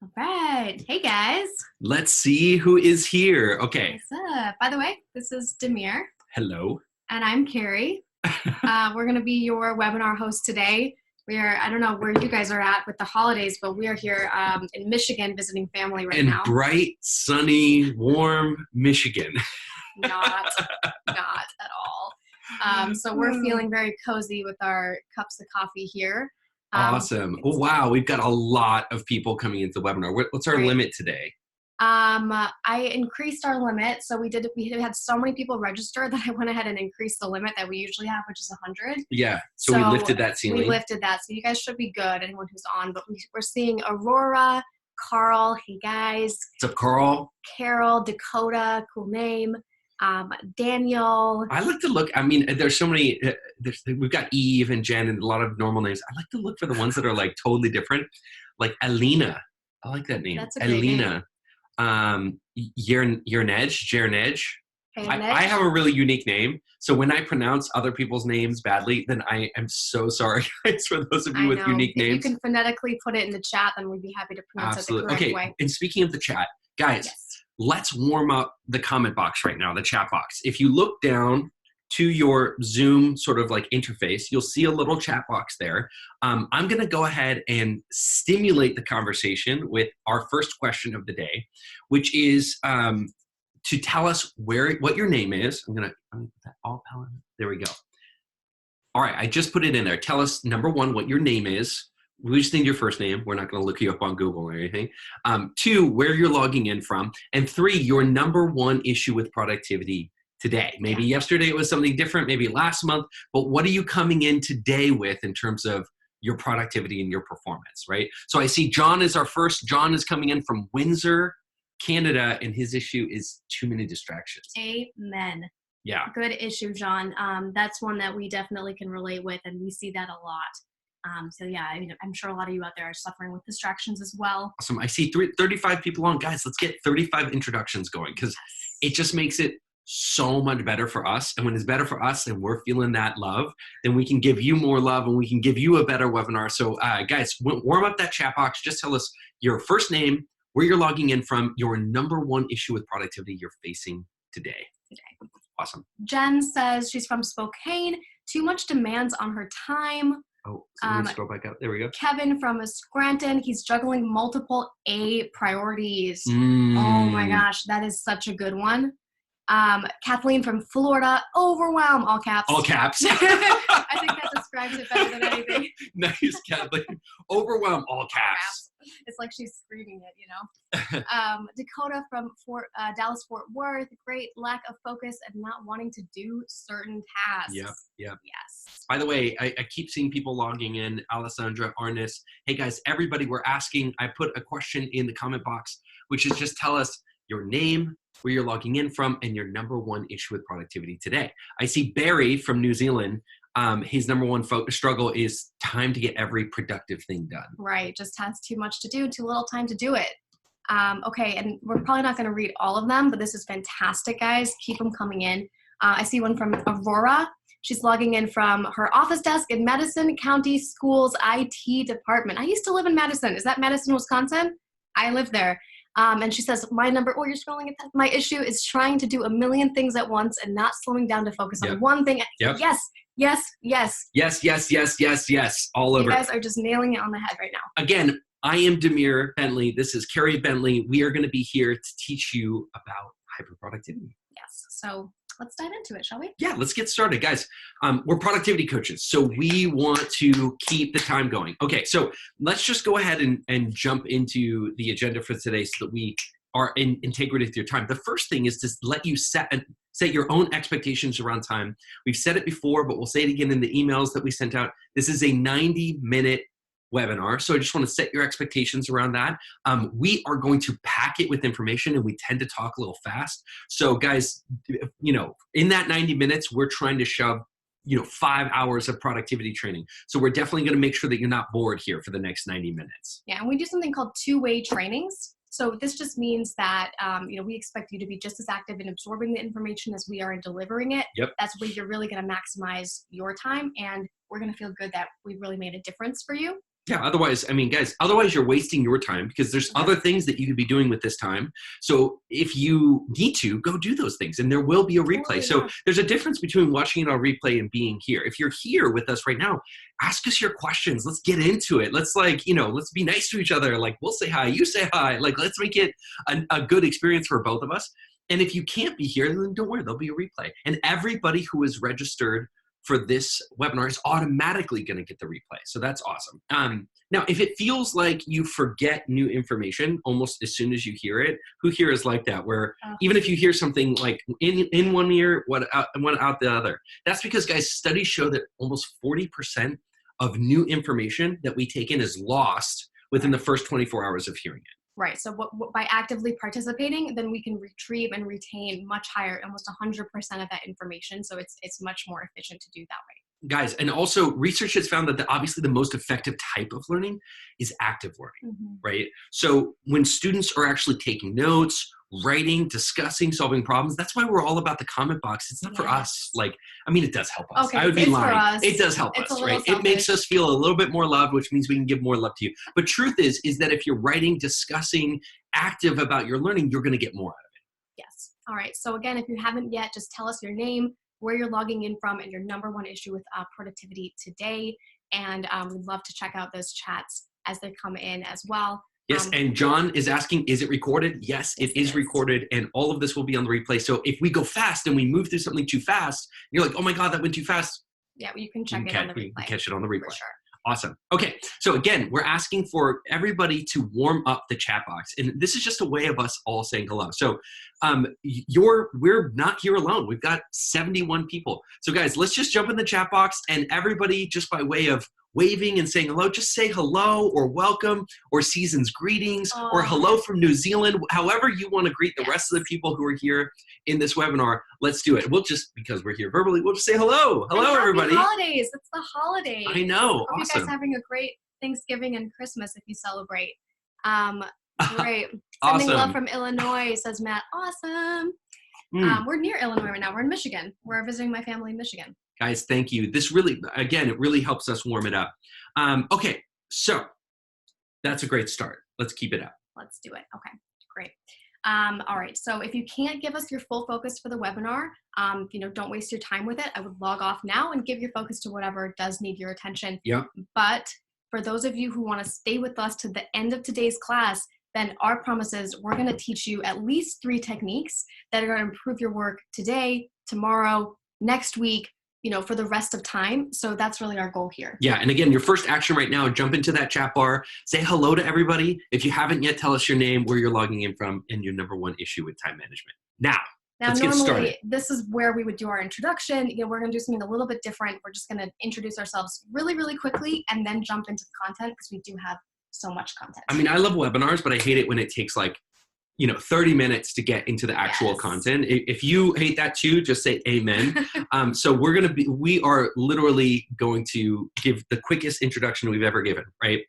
All right. Hey guys. Let's see who is here. Okay. What's up? By the way, this is Demir Hello. and I'm Carrie. We're going to be your webinar host today. I don't know where you guys are at with the holidays, but we are here in Michigan visiting family right In now. bright, sunny, warm Michigan. Not at all. So we're feeling very cozy with our cups of coffee here. Awesome. Oh, wow. We've got a lot of people coming into the webinar. What's our limit today? I increased our limit. So we had so many people register that I went ahead and increased the limit that we usually have, which is 100. Yeah. So we lifted that ceiling. We lifted that. So you guys should be good, anyone who's on. But we're seeing Aurora, Carl, hey guys. What's up, Carl? Carol, Dakota, cool name. Daniel. I like to look, I mean, there's so many, we've got Eve and Jen and a lot of normal names. I like to look for the ones that are like totally different. Like Alina. I like that name. That's a great name. Yernej. I have a really unique name. So when I pronounce other people's names badly, then I am so sorry, guys, for those of you with unique names. If you can phonetically put it in the chat, then we'd be happy to pronounce it the correct way. And speaking of the chat, guys, let's warm up the comment box right now, the chat box. If you look down to your Zoom sort of like interface, you'll see a little chat box there. I'm going to go ahead and stimulate the conversation with our first question of the day, which is to tell us what your name is. I'm going to put that all palette. There we go. All right, I just put it in there. Tell us, number one, what your name is. We just need your first name. We're not going to look you up on Google or anything. 2, where you're logging in from. And 3, your number one issue with productivity today. Maybe yesterday it was something different, maybe last month, but what are you coming in today with in terms of your productivity and your performance, right? So I see John is our first. John is coming in from Windsor, Canada, and his issue is too many distractions. Amen. Yeah. Good issue, John. That's one that we definitely can relate with, and we see that a lot. So yeah, I mean, I'm sure a lot of you out there are suffering with distractions as well. Awesome. I see 35 people on. Guys, let's get 35 introductions going because it just makes it so much better for us. And when it's better for us and we're feeling that love, then we can give you more love and we can give you a better webinar. So guys, warm up that chat box. Just tell us your first name, where you're logging in from, your number one issue with productivity you're facing today. Awesome. Jen says she's from Spokane. Too much demands on her time. Oh, so let me scroll back up. There we go. Kevin from Scranton. He's juggling multiple A priorities. Oh my gosh, that is such a good one. Kathleen from Florida. Overwhelm, all caps. All caps. I think that describes it better than anything. Nice, Kathleen. Overwhelm, all caps. It's like she's screaming it, you know. Dakota from Dallas Fort Worth. Great lack of focus and not wanting to do certain tasks. Yep. Yes. By the way, I keep seeing people logging in. Alessandra, Arnis. Hey guys, everybody, we're asking. I put a question in the comment box, which is just tell us your name, where you're logging in from, and your number one issue with productivity today. I see Barry from New Zealand. His number one struggle is time to get every productive thing done. Right, just has too much to do, too little time to do it. Okay, and we're probably not going to read all of them, but this is fantastic, guys. Keep them coming in. I see one from Aurora. She's logging in from her office desk in Madison County Schools IT department. I used to live in Madison. Is that Madison, Wisconsin? I live there. And she says, you're scrolling at that. My issue is trying to do a million things at once and not slowing down to focus on one thing. Yep. Yes. All over. You guys are just nailing it on the head right now. Again, I am Demir Bentley. This is Carrie Bentley. We are going to be here to teach you about hyperproductivity. Yes. So let's dive into it, shall we? Yeah, let's get started, guys. We're productivity coaches, so we want to keep the time going. Okay, so let's just go ahead and jump into the agenda for today so that we are in integrity with your time. The first thing is to let you set your own expectations around time. We've said it before, but we'll say it again in the emails that we sent out. This is a 90-minute webinar, so I just want to set your expectations around that. We are going to pack it with information, and we tend to talk a little fast. So guys, in that 90 minutes, we're trying to shove 5 hours of productivity training. So we're definitely going to make sure that you're not bored here for the next 90 minutes. Yeah, and we do something called two-way trainings. So this just means that, we expect you to be just as active in absorbing the information as we are in delivering it. Yep. That's where you're really going to maximize your time, and we're going to feel good that we really made a difference for you. Yeah, otherwise, I mean, guys, otherwise you're wasting your time because there's other things that you could be doing with this time. So if you need to, go do those things and there will be a replay. So there's a difference between watching it on replay and being here. If you're here with us right now, ask us your questions. Let's get into it. Let's let's be nice to each other. Like we'll say hi, you say hi. Like let's make it a good experience for both of us. And if you can't be here, then don't worry, there'll be a replay. And everybody who is registered for this webinar is automatically going to get the replay. So that's awesome. Now, if it feels like you forget new information almost as soon as you hear it, who here is like that? Where even if you hear something like in one ear, one out the other. That's because, guys, studies show that almost 40% of new information that we take in is lost within the first 24 hours of hearing it. Right. So by actively participating, then we can retrieve and retain much higher, almost 100% of that information. So it's much more efficient to do that way. Guys, and also research has found that obviously the most effective type of learning is active learning, right? So when students are actually taking notes, writing, discussing, solving problems, that's why we're all about the comment box. It's not for us. Like, I mean, it does help us. Okay, I would be lying. It does help us, right? It makes us feel a little bit more loved, which means we can give more love to you. But truth is that if you're writing, discussing, active about your learning, you're going to get more out of it. Yes. All right. So again, if you haven't yet, just tell us your name, where you're logging in from, and your number one issue with productivity today. And we'd love to check out those chats as they come in as well. Yes, and John is asking, is it recorded? Yes, it is recorded, and all of this will be on the replay. So if we go fast and we move through something too fast, you're like, oh my God, that went too fast. Yeah, well, you can check it on the replay. You can catch it on the replay. For sure. Awesome. Okay, so again, we're asking for everybody to warm up the chat box. And this is just a way of us all saying hello. So we're not here alone. We've got 71 people. So guys, let's just jump in the chat box and everybody, just by way of waving and saying hello, just say hello or welcome or season's greetings or hello from New Zealand. However you want to greet the rest of the people who are here in this webinar, let's do it. We'll just, because we're here verbally, we'll just say hello. Hello, and everybody. Happy holidays. It's the holidays. I know. Hope awesome. you guys having a great Thanksgiving and Christmas if you celebrate. Great. Awesome. Sending love from Illinois, says Matt. Awesome. We're near Illinois right now. We're in Michigan. We're visiting my family in Michigan. Guys, thank you. This really, again, it really helps us warm it up. Okay, so that's a great start. Let's keep it up. Let's do it. Okay, great. All right, so if you can't give us your full focus for the webinar, don't waste your time with it. I would log off now and give your focus to whatever does need your attention. Yeah. But for those of you who want to stay with us to the end of today's class, then our promise is we're going to teach you at least 3 techniques that are going to improve your work today, tomorrow, next week, for the rest of time. So that's really our goal here. Yeah. And again, your first action right now, jump into that chat bar, say hello to everybody. If you haven't yet, tell us your name, where you're logging in from, and your number one issue with time management. Now let's get started. Normally, this is where we would do our introduction. We're going to do something a little bit different. We're just going to introduce ourselves really, really quickly and then jump into the content because we do have so much content. I mean, I love webinars, but I hate it when it takes 30 minutes to get into the actual content. If you hate that too, just say amen. So we are literally going to give the quickest introduction we've ever given, right?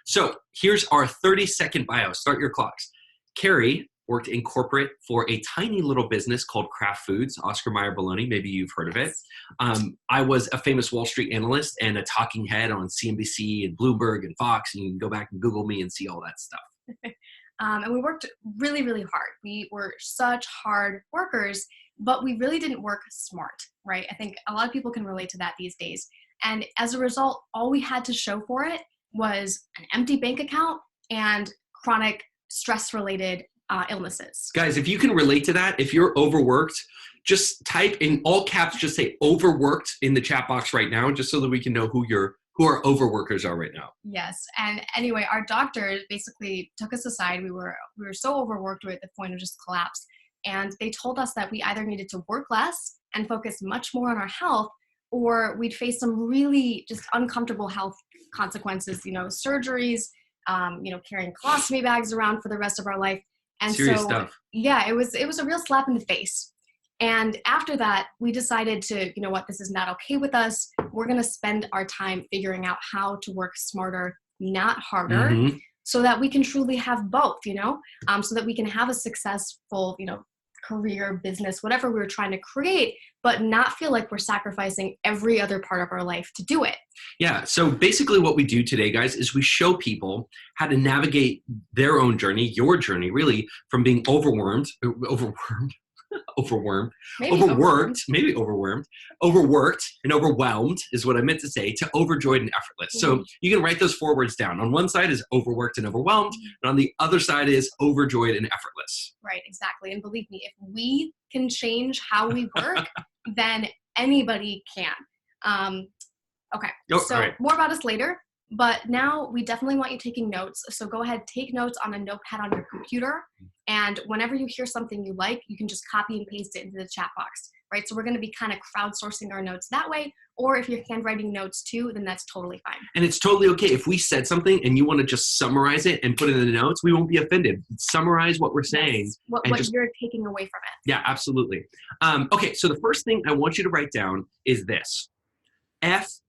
So here's our 30-second bio. Start your clocks. Carrie worked in corporate for a tiny little business called Kraft Foods, Oscar Mayer Bologna. Maybe you've heard of it. I was a famous Wall Street analyst and a talking head on CNBC and Bloomberg and Fox. And you can go back and Google me and see all that stuff. And we worked really, really hard. We were such hard workers, but we really didn't work smart, right? I think a lot of people can relate to that these days. And as a result, all we had to show for it was an empty bank account and chronic stress-related illnesses. Guys, if you can relate to that, if you're overworked, just type in all caps, just say overworked in the chat box right now, just so that we can know who our overworkers are right now. Yes. And anyway, our doctor basically took us aside. We were so overworked, we were at the point of just collapse. And they told us that we either needed to work less and focus much more on our health, or we'd face some really just uncomfortable health consequences, surgeries, carrying colostomy bags around for the rest of our life. And serious stuff. Yeah, it was a real slap in the face. And after that, we decided to, this is not okay with us. We're going to spend our time figuring out how to work smarter, not harder, so that we can truly have both, so that we can have a successful, career, business, whatever we were trying to create, but not feel like we're sacrificing every other part of our life to do it. Yeah. So basically what we do today, guys, is we show people how to navigate their own journey, your journey, really, from being overwhelmed, Maybe overworked and overwhelmed is what I meant to say, to overjoyed and effortless. So you can write those 4 words down. On one side is overworked and overwhelmed, and on the other side is overjoyed and effortless. Right, exactly. And believe me, if we can change how we work, then anybody can. Okay, so right. More about us later. But now we definitely want you taking notes. So go ahead, take notes on a notepad on your computer. And whenever you hear something you like, you can just copy and paste it into the chat box, right? So we're going to be kind of crowdsourcing our notes that way. Or if you're handwriting notes too, then that's totally fine. And it's totally okay. If we said something and you want to just summarize it and put it in the notes, we won't be offended. Summarize what we're saying. Yes. What you're taking away from it. Yeah, absolutely. Okay, so the first thing I want you to write down is this. FAST.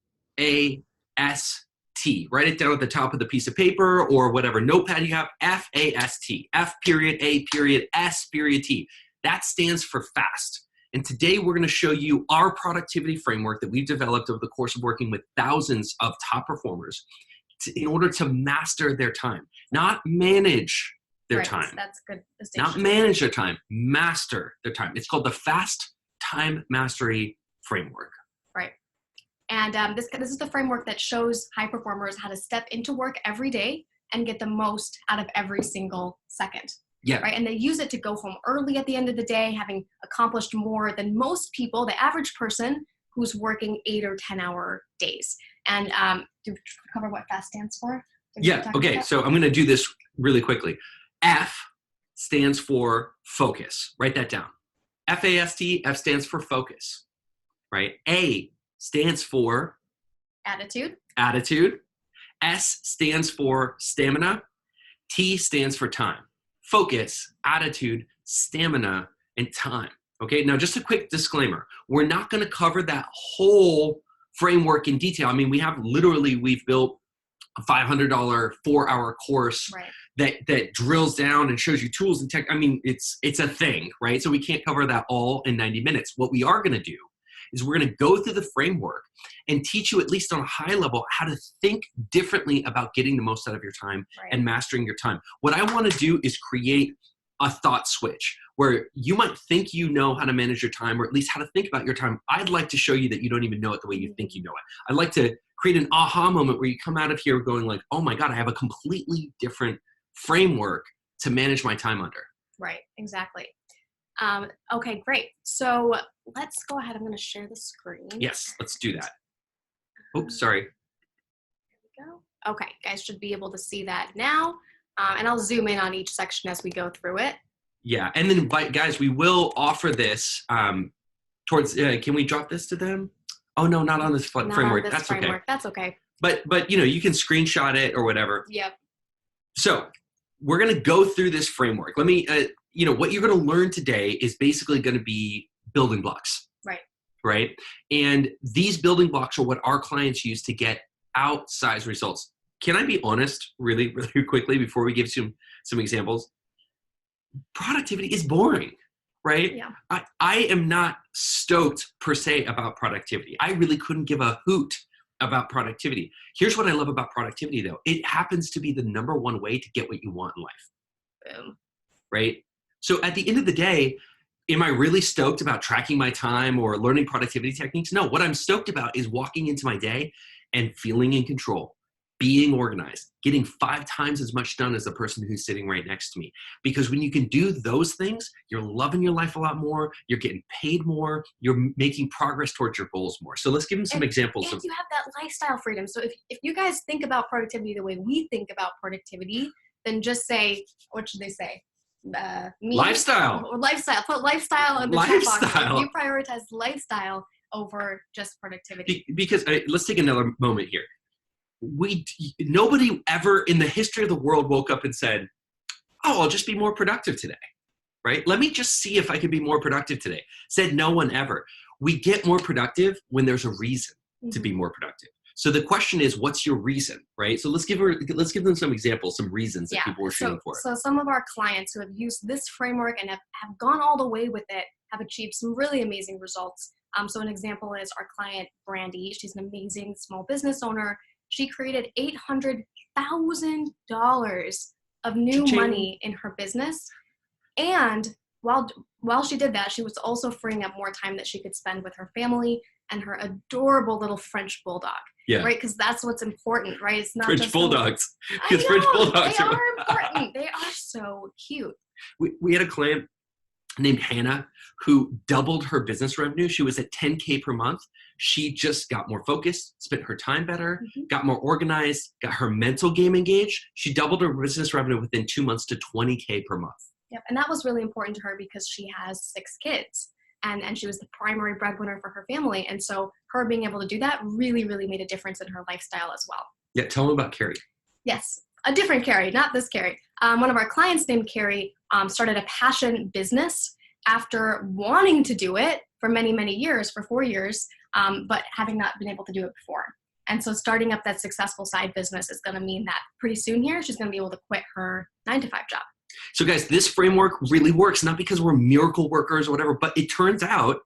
Write it down at the top of the piece of paper or whatever notepad you have. FAST. F period, A period, S period, T. That stands for FAST. And today we're going to show you our productivity framework that we've developed over the course of working with thousands of top performers in order to master their time, not manage their time. That's good distinction. Not manage their time, master their time. It's called the FAST Time Mastery Framework. Right. And this is the framework that shows high performers how to step into work every day and get the most out of every single second. Yeah. Right. And they use it to go home early at the end of the day, having accomplished more than most people, the average person who's working 8 or 10-hour days. And do we cover what FAST stands for? Yeah. Okay. So I'm going to do this really quickly. F stands for focus. Write that down. FAST. F stands for focus. Right. A stands for attitude. S stands for stamina. T stands for time. Focus, attitude, stamina, and time. Okay, now just a quick disclaimer. We're not going to cover that whole framework in detail. I mean, we've built a $500 4-hour course that drills down and shows you tools and tech. I mean, it's a thing, right? So we can't cover that all in 90 minutes. What we are going to do is we're going to go through the framework and teach you, at least on a high level, how to think differently about getting the most out of your time and mastering your time. What I want to do is create a thought switch where you might think you know how to manage your time, or at least how to think about your time. I'd like to show you that you don't even know it the way you think you know it. I'd like to create an aha moment where you come out of here going like, oh my God, I have a completely different framework to manage my time under. Right, exactly. Okay, great. So let's go ahead. I'm going to share the screen. Yes, let's do that. Oops, sorry. There we go. Okay, guys should be able to see that now. And I'll zoom in on each section as we go through it. Yeah, and then guys, we will offer this towards, can we drop this to them? Oh no, not on this framework. That's okay. That's okay. But you can screenshot it or whatever. Yep. So we're going to go through this framework. Let me, what you're going to learn today is basically going to be building blocks. Right. And these building blocks are what our clients use to get outsized results. Can I be honest really, really quickly before we give some examples? Productivity is boring, right? Yeah. I am not stoked per se about productivity. I really couldn't give a hoot about productivity. Here's what I love about productivity though. It happens to be the number one way to get what you want in life. Boom. Right? So at the end of the day, am I really stoked about tracking my time or learning productivity techniques? No, what I'm stoked about is walking into my day and feeling in control, being organized, getting 5 times as much done as the person who's sitting right next to me. Because when you can do those things, you're loving your life a lot more, you're getting paid more, you're making progress towards your goals more. So let's give them some examples. And you have that lifestyle freedom. So if you guys think about productivity the way we think about productivity, then just say, what should they say? Lifestyle. Or lifestyle. Put lifestyle in the chat box. You prioritize lifestyle over just productivity. Because let's take another moment here. Nobody ever in the history of the world woke up and said, oh, I'll just be more productive today, right? Let me just see if I can be more productive today. Said no one ever. We get more productive when there's a reason to be more productive. So the question is, what's your reason, right? So let's give them some examples, some reasons that people are shooting for. So some of our clients who have used this framework and have gone all the way with it have achieved some really amazing results. So an example is our client, Brandy. She's an amazing small business owner. She created $800,000 of new Cha-ching. money in her business. And while she did that, she was also freeing up more time that she could spend with her family and her adorable little French bulldog. Yeah. Right? Because that's what's important, right? It's not French just bulldogs. I know, French bulldogs they are important. They are so cute. We had a client named Hannah who doubled her business revenue. She was at 10K per month. She just got more focused, spent her time better, got more organized, got her mental game engaged. She doubled her business revenue within 2 months to 20K per month. Yep. And that was really important to her because she has 6 kids and she was the primary breadwinner for her family. And so her being able to do that really, really made a difference in her lifestyle as well. Yeah, tell them about Carrie. Yes, a different Carrie, not this Carrie. One of our clients named Carrie started a passion business after wanting to do it for many, many years, for 4 years, but having not been able to do it before. And so starting up that successful side business is going to mean that pretty soon here, she's going to be able to quit her 9-to-5 job. So guys, this framework really works, not because we're miracle workers or whatever, but it turns out,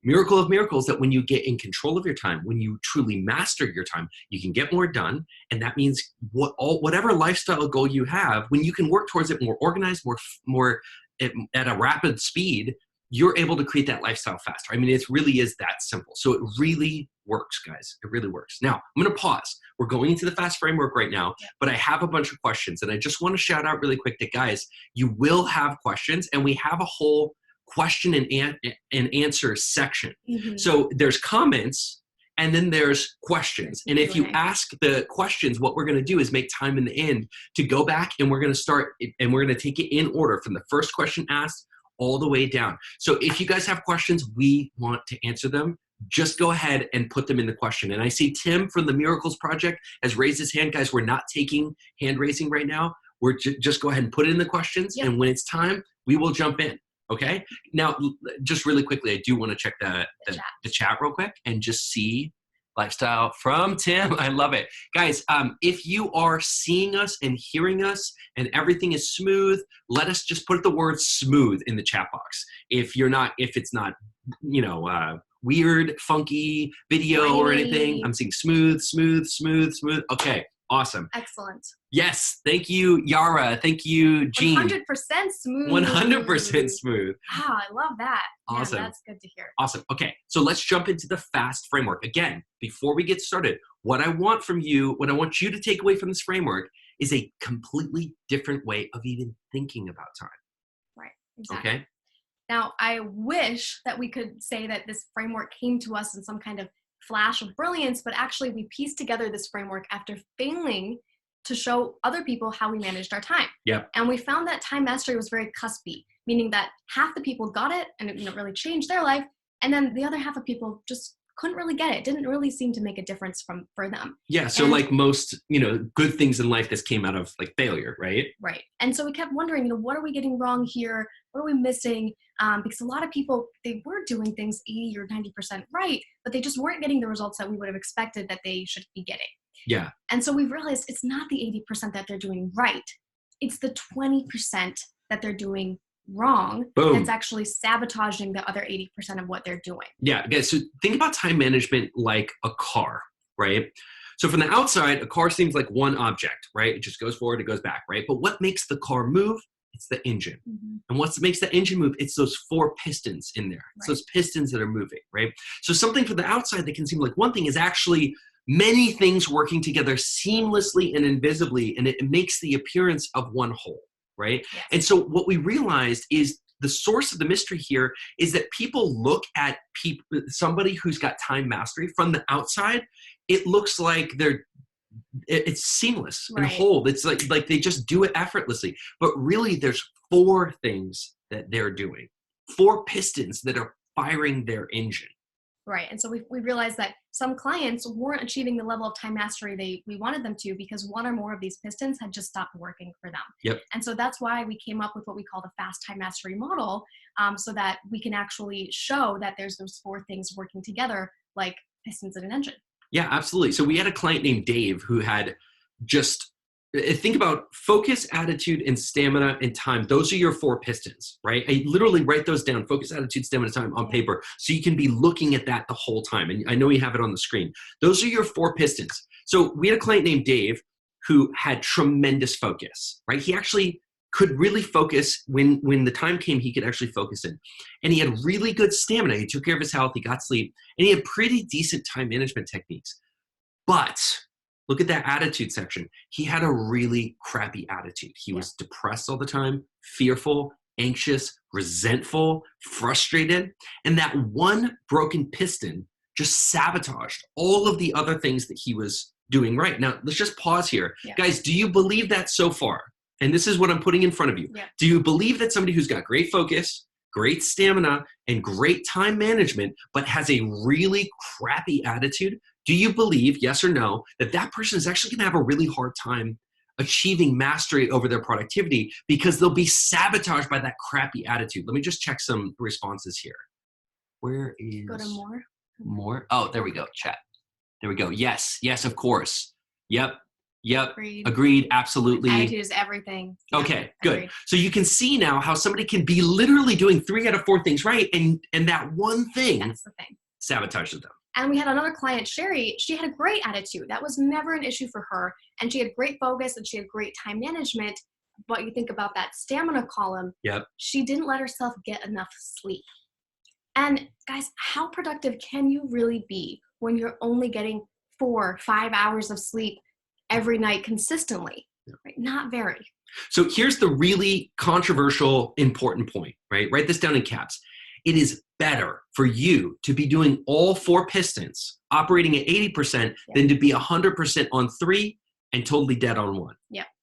miracle of miracles, that when you get in control of your time, when you truly master your time, you can get more done. And that means whatever lifestyle goal you have, when you can work towards it more organized, more at a rapid speed, you're able to create that lifestyle faster. I mean, it really is that simple. So it really works, guys. It really works. Now, I'm going to pause. We're going into the FAST framework right now, but I have a bunch of questions. And I just want to shout out really quick that, guys, you will have questions, and we have a whole question and answer section. So there's comments, and then there's questions. And if you ask the questions, what we're going to do is make time in the end to go back, and we're going to start, and we're going to take it in order from the first question asked all the way down. So if you guys have questions, we want to answer them. Just go ahead and put them in the question. And I see Tim from the Miracles Project has raised his hand. Guys, we're not taking hand raising right now. We're just go ahead and put it in the questions. And when it's time, we will jump in. Okay. Now, just really quickly, I do want to check the chat real quick and just see lifestyle from Tim. I love it. Guys, if you are seeing us and hearing us and everything is smooth, let us just put the word smooth in the chat box. If it's not, weird, funky video or anything, I'm seeing smooth. Okay. Awesome. Excellent. Yes. Thank you, Yara. Thank you, Jean. 100% smooth. 100% smooth. Wow, I love that. Awesome. Yeah, that's good to hear. Awesome. Okay. So let's jump into the FAST framework. Again, before we get started, what I want you to take away from this framework is a completely different way of even thinking about time. Right. Exactly. Okay. Now, I wish that we could say that this framework came to us in some kind of flash of brilliance, but actually we pieced together this framework after failing to show other people how we managed our time. Yep. And we found that time mastery was very cuspy, meaning that half the people got it and it really changed their life, and then the other half of people just couldn't really get it. Didn't really seem to make a difference for them. Yeah. So like most, good things in life, this came out of like failure, right? Right. And so we kept wondering, what are we getting wrong here? What are we missing? Because a lot of people, they were doing things 80 or 90% right, but they just weren't getting the results that we would have expected that they should be getting. Yeah. And so we realized it's not the 80% that they're doing right. It's the 20% that they're doing wrong. Boom. That's actually sabotaging the other 80% of what they're doing. Yeah, guys, so think about time management like a car, right? So from the outside, a car seems like one object, right? It just goes forward, it goes back, right? But what makes the car move? It's the engine. And what makes the engine move? It's those 4 pistons in there. It's those pistons that are moving, right? So something from the outside that can seem like one thing is actually many things working together seamlessly and invisibly, and it makes the appearance of one whole. Right? Yes. And so what we realized is the source of the mystery here is that people look at somebody who's got time mastery from the outside. It looks like it's seamless and whole. It's like they just do it effortlessly. But really there's 4 things that they're doing, 4 pistons that are firing their engine. Right. And so we realized that some clients weren't achieving the level of time mastery we wanted them to because one or more of these pistons had just stopped working for them. Yep. And so that's why we came up with what we call the FAST time mastery model, so that we can actually show that there's those 4 things working together like pistons in an engine. Yeah, absolutely. So we had a client named Dave who had just think about focus, attitude, and stamina and time. Those are your 4 pistons, right? I literally write those down, focus, attitude, stamina, time on paper. So you can be looking at that the whole time. And I know you have it on the screen. Those are your 4 pistons. So we had a client named Dave who had tremendous focus, right? He actually could really focus when the time came, he could actually focus in. And he had really good stamina. He took care of his health, he got sleep, and he had pretty decent time management techniques. But look at that attitude section. He had a really crappy attitude. He was depressed all the time, fearful, anxious, resentful, frustrated. And that one broken piston just sabotaged all of the other things that he was doing right. Now, let's just pause here. Guys, do you believe that so far? And this is what I'm putting in front of you. Do you believe that somebody who's got great focus, great stamina, and great time management, but has a really crappy attitude, do you believe, yes or no, that that person is actually going to have a really hard time achieving mastery over their productivity because they'll be sabotaged by that crappy attitude? Let me just check some responses here. Where is... Go to more. More? Oh, there we go. Chat. There we go. Yes. Yes, of course. Yep. Agreed. Absolutely. Attitude is everything. Okay, good. Agreed. So you can see now how somebody can be literally doing 3 out of 4 things right, and that one thing, that's the thing, sabotages them. And we had another client, Sherry. She had a great attitude. That was never an issue for her. And she had great focus and she had great time management. But you think about that stamina column. She didn't let herself get enough sleep. And guys, how productive can you really be when you're only getting 4 or 5 hours of sleep every night consistently? Right? Not very. So here's the really controversial, important point, right? Write this down in caps. It is better for you to be doing all 4 pistons, operating at 80%, than to be 100% on 3 and totally dead on 1.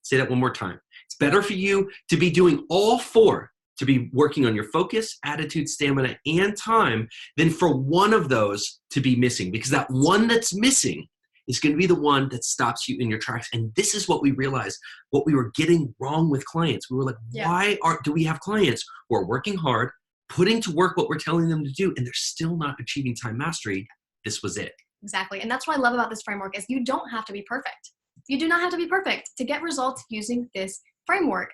Say that one more time. It's better for you to be doing all 4, to be working on your focus, attitude, stamina, and time, than for one of those to be missing, because that one that's missing is going to be the one that stops you in your tracks. And this is what we realized, what we were getting wrong with clients. We were like, why do we have clients who are working hard, putting to work what we're telling them to do, and they're still not achieving time mastery? This was it. Exactly. And that's what I love about this framework is you don't have to be perfect. You do not have to be perfect to get results using this framework,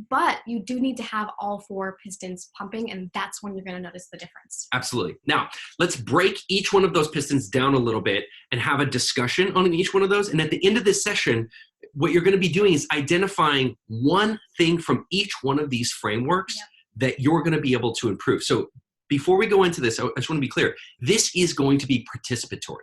but you do need to have all 4 pistons pumping, and that's when you're going to notice the difference. Absolutely. Now, let's break each one of those pistons down a little bit and have a discussion on each one of those. And at the end of this session, what you're going to be doing is identifying one thing from each one of these frameworks that you're going to be able to improve. So before we go into this, I just want to be clear. This is going to be participatory,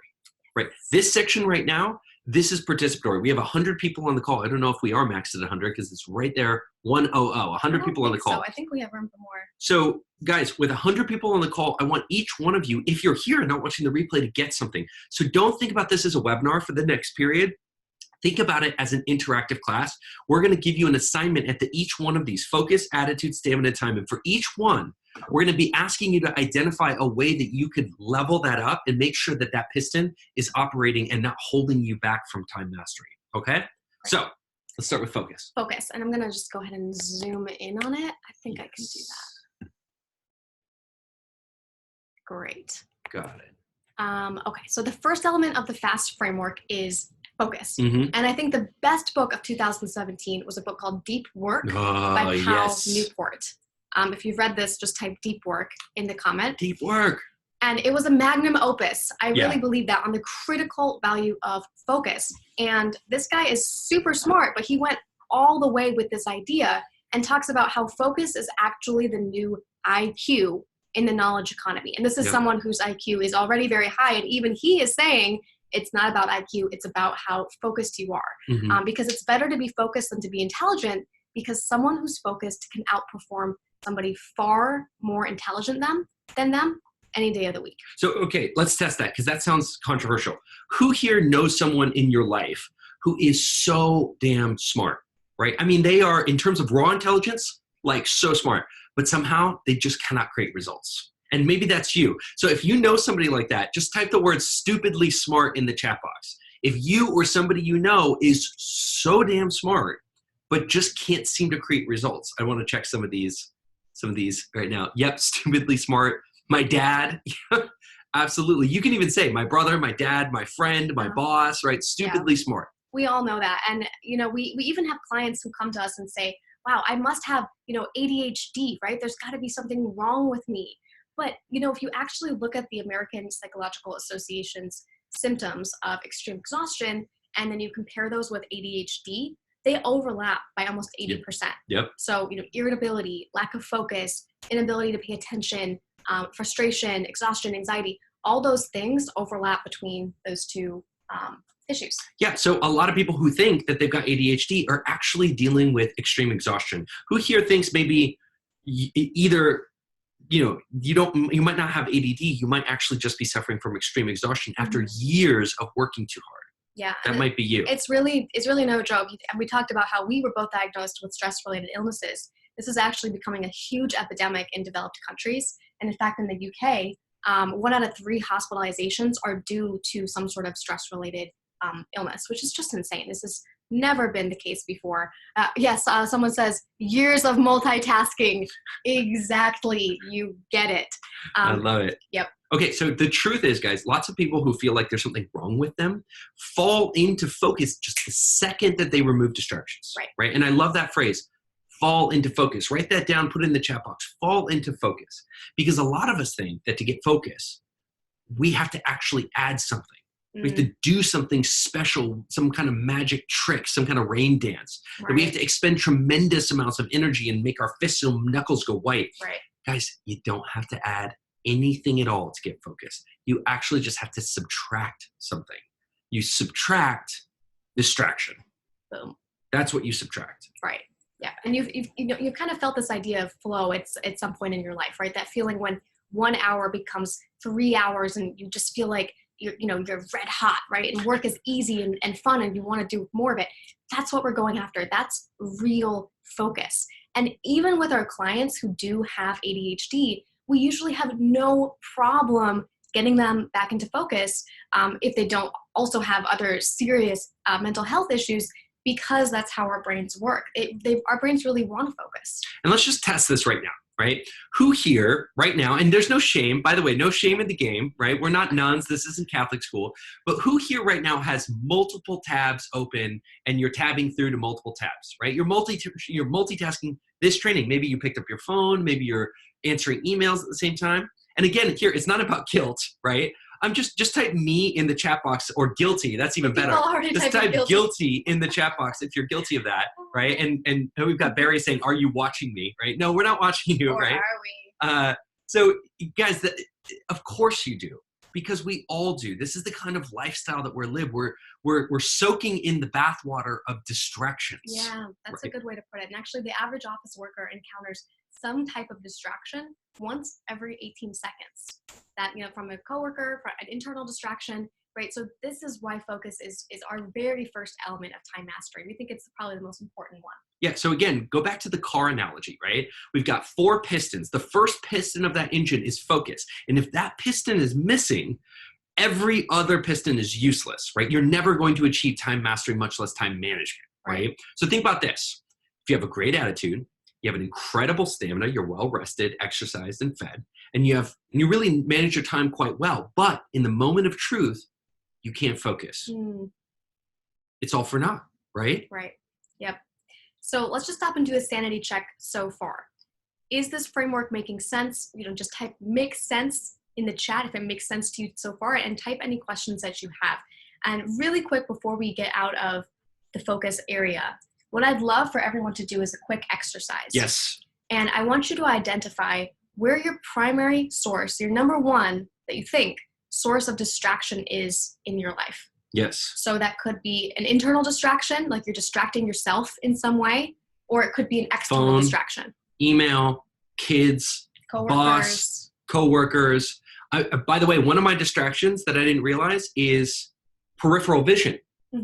right? This section right now, this is participatory. We have 100 people on the call. I don't know if we are maxed at 100 because it's right there, 100 people on the call. So I think we have room for more. So guys, with 100 people on the call, I want each one of you, if you're here and not watching the replay, to get something. So don't think about this as a webinar for the next period. Think about it as an interactive class. We're going to give you an assignment at each one of these: focus, attitude, stamina, time. And for each one, we're going to be asking you to identify a way that you could level that up and make sure that that piston is operating and not holding you back from time mastery. Okay? So let's start with focus. Focus. And I'm going to just go ahead and zoom in on it. I think I can do that. Great. Got it. Okay. So the first element of the FAST framework is focus. And I think the best book of 2017 was a book called Deep Work by Cal Newport. If you've read this, just type Deep Work in the comment. Deep Work. And it was a magnum opus. I really believe that on the critical value of focus. And this guy is super smart, but he went all the way with this idea and talks about how focus is actually the new IQ in the knowledge economy. And this is someone whose IQ is already very high. And even he is saying it's not about IQ, it's about how focused you are. Because it's better to be focused than to be intelligent, because someone who's focused can outperform somebody far more intelligent than them any day of the week. So, okay, let's test that, because that sounds controversial. Who here knows someone in your life who is so damn smart, right? I mean, they are, in terms of raw intelligence, like so smart, but somehow they just cannot create results. And maybe that's you. So if you know somebody like that, just type the word stupidly smart in the chat box. If you or somebody you know is so damn smart, but just can't seem to create results. I want to check some of these right now. Yep, stupidly smart. My dad. Absolutely. You can even say my brother, my dad, my friend, my boss, right? Stupidly smart. We all know that. And, we even have clients who come to us and say, wow, I must have, ADHD, right? There's got to be something wrong with me. But, if you actually look at the American Psychological Association's symptoms of extreme exhaustion, and then you compare those with ADHD, they overlap by almost 80%. Yep. So, irritability, lack of focus, inability to pay attention, frustration, exhaustion, anxiety, all those things overlap between those two issues. Yeah. So a lot of people who think that they've got ADHD are actually dealing with extreme exhaustion. Who here thinks maybe either, you might not have ADD, you might actually just be suffering from extreme exhaustion after years of working too hard. Yeah. That might be you. It's really no joke. We talked about how we were both diagnosed with stress-related illnesses. This is actually becoming a huge epidemic in developed countries. And in fact, in the UK, 1 out of 3 hospitalizations are due to some sort of stress-related illness, which is just insane. This has never been the case before. Someone says years of multitasking. Exactly. You get it. I love it. Yep. Okay, so the truth is, guys, lots of people who feel like there's something wrong with them fall into focus just the second that they remove distractions. Right? And I love that phrase, fall into focus. Write that down, put it in the chat box, fall into focus. Because a lot of us think that to get focus, we have to actually add something. We have to do something special, some kind of magic trick, some kind of rain dance. Right. That we have to expend tremendous amounts of energy and make our fists and knuckles go white. Right. Guys, you don't have to add anything at all to get focused. You actually just have to subtract something. You subtract distraction. Boom. That's what you subtract. Right. Yeah. And you've kind of felt this idea of flow at some point in your life, right? That feeling when 1 hour becomes 3 hours and you just feel like you're red hot, right? And work is easy and fun and you want to do more of it. That's what we're going after. That's real focus. And even with our clients who do have ADHD, we usually have no problem getting them back into focus if they don't also have other serious mental health issues, because that's how our brains work. Our brains really want to focus. And let's just test this right now. Right? Who here right now, and there's no shame, by the way, no shame in the game, right? We're not nuns. This isn't Catholic school. But who here right now has multiple tabs open and you're tabbing through to multiple tabs, right? You're multitasking this training. Maybe you picked up your phone. Maybe you're answering emails at the same time. And again, here, it's not about guilt, right? I'm just type me in the chat box, or guilty. That's even better. Just type guilty in the chat box if you're guilty of that, right? And we've got Barry saying, "Are you watching me?" Right? No, we're not watching you, or right? Are we? So, guys, of course you do, because we all do. This is the kind of lifestyle that we're soaking in the bathwater of distractions. Yeah, that's a good way to put it. And actually, the average office worker encounters some type of distraction once every 18 seconds. That, from a coworker, from an internal distraction, right? So this is why focus is our very first element of time mastery. We think it's probably the most important one. Yeah, so again, go back to the car analogy, right? We've got 4 pistons. The first piston of that engine is focus. And if that piston is missing, every other piston is useless, right? You're never going to achieve time mastery, much less time management, right? So think about this. If you have a great attitude, you have an incredible stamina, you're well rested, exercised, and fed, and you really manage your time quite well. But in the moment of truth, you can't focus. It's all for naught, right? Right. Yep. So let's just stop and do a sanity check so far. Is this framework making sense? Just type "makes sense" in the chat if it makes sense to you so far, and type any questions that you have. And really quick, before we get out of the focus area, what I'd love for everyone to do is a quick exercise. Yes. And I want you to identify where your primary source, your number one that you think source of distraction is in your life. Yes. So that could be an internal distraction, like you're distracting yourself in some way, or it could be an external phone, distraction. Email, kids, boss, coworkers. By the way, one of my distractions that I didn't realize is peripheral vision.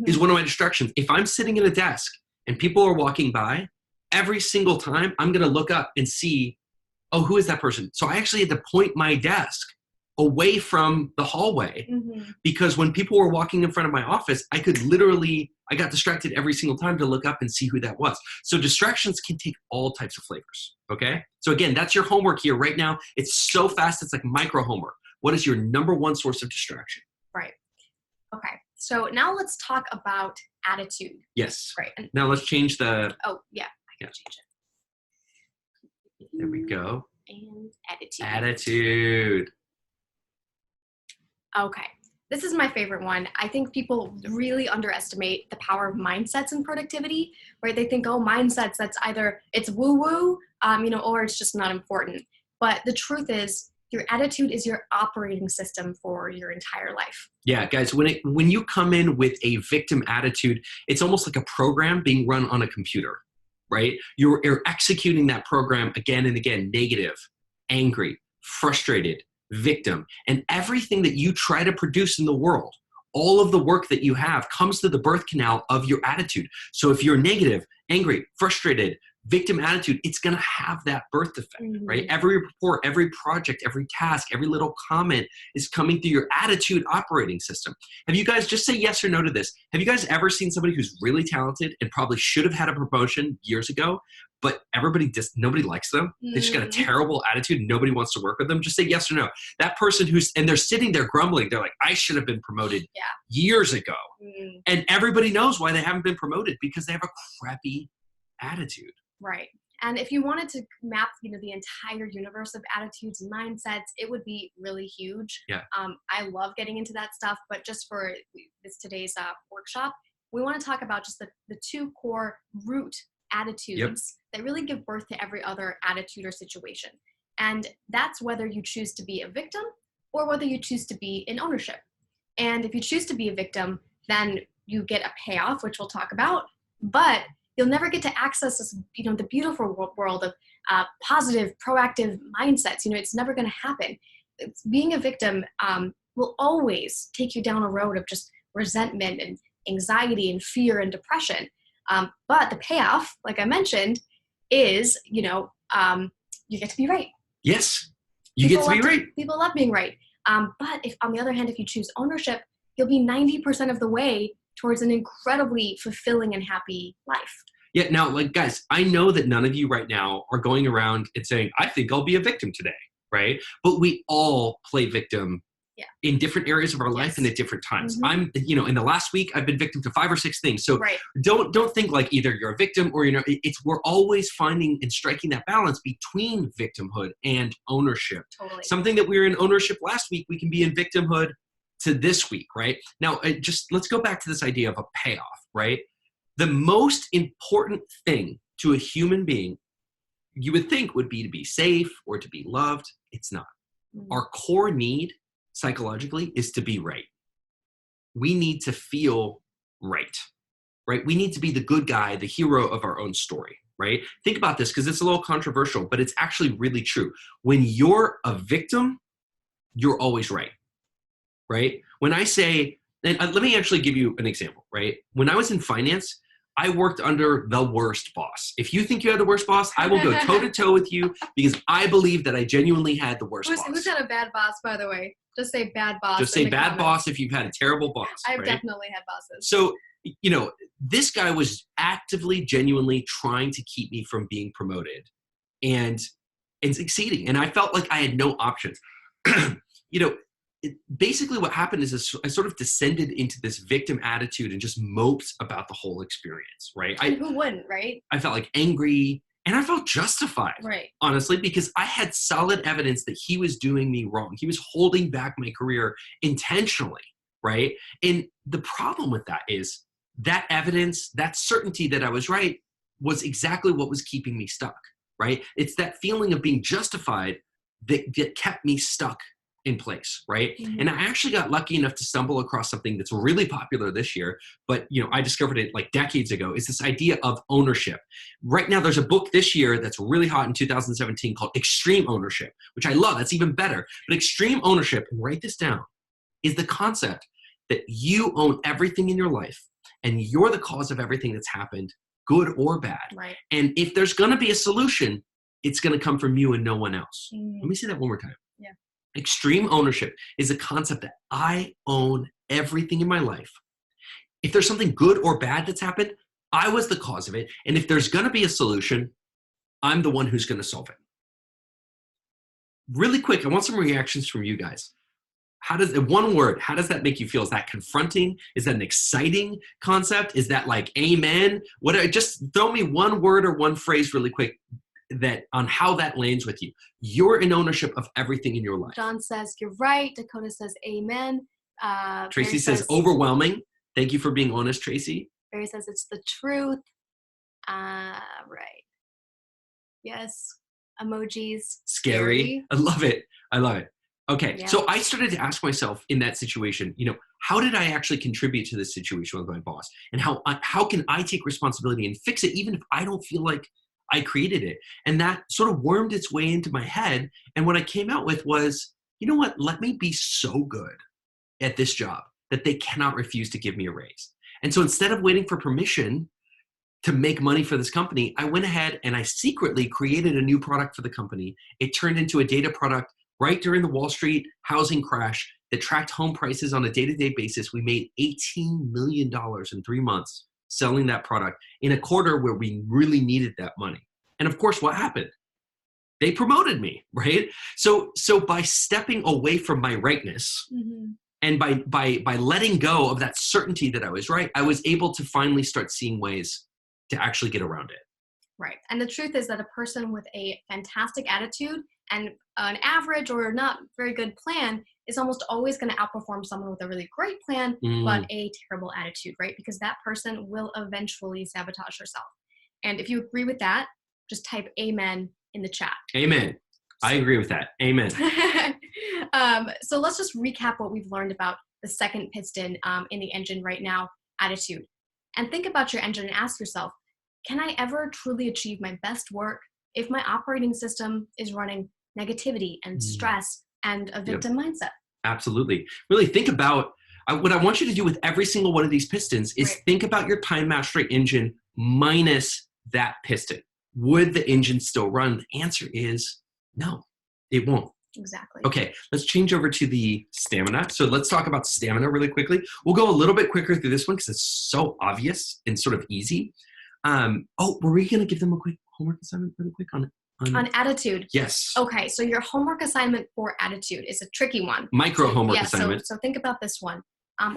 Is one of my distractions. If I'm sitting at a desk and people are walking by, every single time I'm going to look up and see, oh, who is that person? So I actually had to point my desk away from the hallway because when people were walking in front of my office, I got distracted every single time to look up and see who that was. So distractions can take all types of flavors. Okay. So again, that's your homework here right now. It's so fast. It's like micro homework. what is your number one source of distraction? Right. Okay. So now let's talk about attitude. Yes. Right. And Now let's change the, oh yeah, I can change it. there we go. And attitude. Attitude. Okay. This is my favorite one. I think people really underestimate the power of mindsets in productivity, right? They think, oh, mindsets, that's either it's woo-woo, or it's just not important. But the truth is, your attitude is your operating system for your entire life. Yeah, guys, when you come in with a victim attitude, it's almost like a program being run on a computer, right? You're executing that program again and again, negative, angry, frustrated, victim. And everything that you try to produce in the world, all of the work that you have comes through the birth canal of your attitude. So if you're negative, angry, frustrated, victim attitude, it's going to have that birth effect, right? Every report, every project, every task, every little comment is coming through your attitude operating system. Have you guys, just say yes or no to this, have you guys ever seen somebody who's really talented and probably should have had a promotion years ago, but nobody likes them? They just got a terrible attitude. Nobody wants to work with them. Just say yes or no. That person and they're sitting there grumbling. They're like, I should have been promoted years ago. And everybody knows why they haven't been promoted, because they have a crappy attitude. Right. And if you wanted to map, the entire universe of attitudes and mindsets, it would be really huge. Yeah. I love getting into that stuff, but just for today's workshop, we want to talk about just the two core root attitudes that really give birth to every other attitude or situation. And that's whether you choose to be a victim or whether you choose to be in ownership. And if you choose to be a victim, then you get a payoff, which we'll talk about, but you'll never get to access this, the beautiful world of positive, proactive mindsets. It's never going to happen. Being a victim will always take you down a road of just resentment and anxiety and fear and depression. But the payoff, like I mentioned, is, you get to be right. Yes, you get to be right. People love being right. But if, on the other hand, if you choose ownership, you'll be 90% of the way towards an incredibly fulfilling and happy life. Yeah. Now, guys, I know that none of you right now are going around and saying, I think I'll be a victim today, right? But we all play victim in different areas of our life and at different times. I'm, in the last week, I've been victim to 5 or 6 things. So don't think like either you're a victim or, we're always finding and striking that balance between victimhood and ownership. Totally. Something that we were in ownership last week, we can be in victimhood to this week, right? Now, let's go back to this idea of a payoff, right? The most important thing to a human being, you would think, would be to be safe or to be loved. It's not. Our core need psychologically is to be right. We need to feel right? We need to be the good guy, the hero of our own story, right? Think about this, because it's a little controversial, but it's actually really true. When you're a victim, you're always right? When I say, and let me actually give you an example, right? When I was in finance, I worked under the worst boss. If you think you had the worst boss, I will go toe-to-toe with you, because I believe that I genuinely had the worst boss. Who's had a bad boss, by the way? Just say bad boss. Just say bad boss if you've had a terrible boss. I've definitely had bosses. So, this guy was actively, genuinely trying to keep me from being promoted and succeeding. And I felt like I had no options. Basically what happened is I sort of descended into this victim attitude and just moped about the whole experience, right? And who wouldn't, right? I felt like angry, and I felt justified, right? Honestly, because I had solid evidence that he was doing me wrong. He was holding back my career intentionally, right? And the problem with that is that evidence, that certainty that I was right, was exactly what was keeping me stuck, right? It's that feeling of being justified that kept me stuck in place, right? And I actually got lucky enough to stumble across something that's really popular this year, but I discovered it like decades ago, is this idea of ownership. Right now, there's a book this year that's really hot in 2017 called Extreme Ownership, which I love. That's even better. But extreme ownership, and write this down, is the concept that you own everything in your life and you're the cause of everything that's happened, good or bad. Right. And if there's going to be a solution, it's going to come from you and no one else. Let me say that one more time. Extreme ownership is a concept that I own everything in my life. If there's something good or bad that's happened, I was the cause of it. And if there's going to be a solution, I'm the one who's going to solve it. Really quick, I want some reactions from you guys. one word, how does that make you feel? Is that confronting? Is that an exciting concept? Is that like amen? Just throw me one word or one phrase really quick that on how that lands with you. You're in ownership of everything in your life. John says, you're right. Dakota says, amen. Tracy says, overwhelming. Thank you for being honest, Tracy. Barry says, it's the truth. Right. Yes. Emojis. Scary. I love it. Okay. Yeah. So I started to ask myself in that situation, how did I actually contribute to this situation with my boss? And how can I take responsibility and fix it, even if I don't feel like I created it? And that sort of wormed its way into my head. And what I came out with was, you know what? Let me be so good at this job that they cannot refuse to give me a raise. And so instead of waiting for permission to make money for this company, I went ahead and I secretly created a new product for the company. It turned into a data product right during the Wall Street housing crash that tracked home prices on a day-to-day basis. We made $18 million in 3 months selling that product in a quarter where we really needed that money. And of course, what happened? They promoted me, right? So by stepping away from my rightness, and by letting go of that certainty that I was right, I was able to finally start seeing ways to actually get around it. Right. And the truth is that a person with a fantastic attitude and an average or not very good plan is almost always going to outperform someone with a really great plan, but a terrible attitude, right? Because that person will eventually sabotage herself. And if you agree with that, just type amen in the chat. Amen. I agree with that. Amen. So let's just recap what we've learned about the second piston in the engine right now, attitude. And think about your engine and ask yourself, can I ever truly achieve my best work if my operating system is running negativity and stress and a victim mindset? Absolutely. Really think about what I want you to do with every single one of these pistons is think about your time mastery engine minus that piston. Would the engine still run? The answer is no, it won't. Exactly. Okay, let's change over to the stamina. So let's talk about stamina really quickly. We'll go a little bit quicker through this one because it's so obvious and sort of easy. Were we going to give them a quick homework assignment really quick on attitude? Yes. Okay, so your homework assignment for attitude is a tricky one. Micro homework assignment. So think about this one.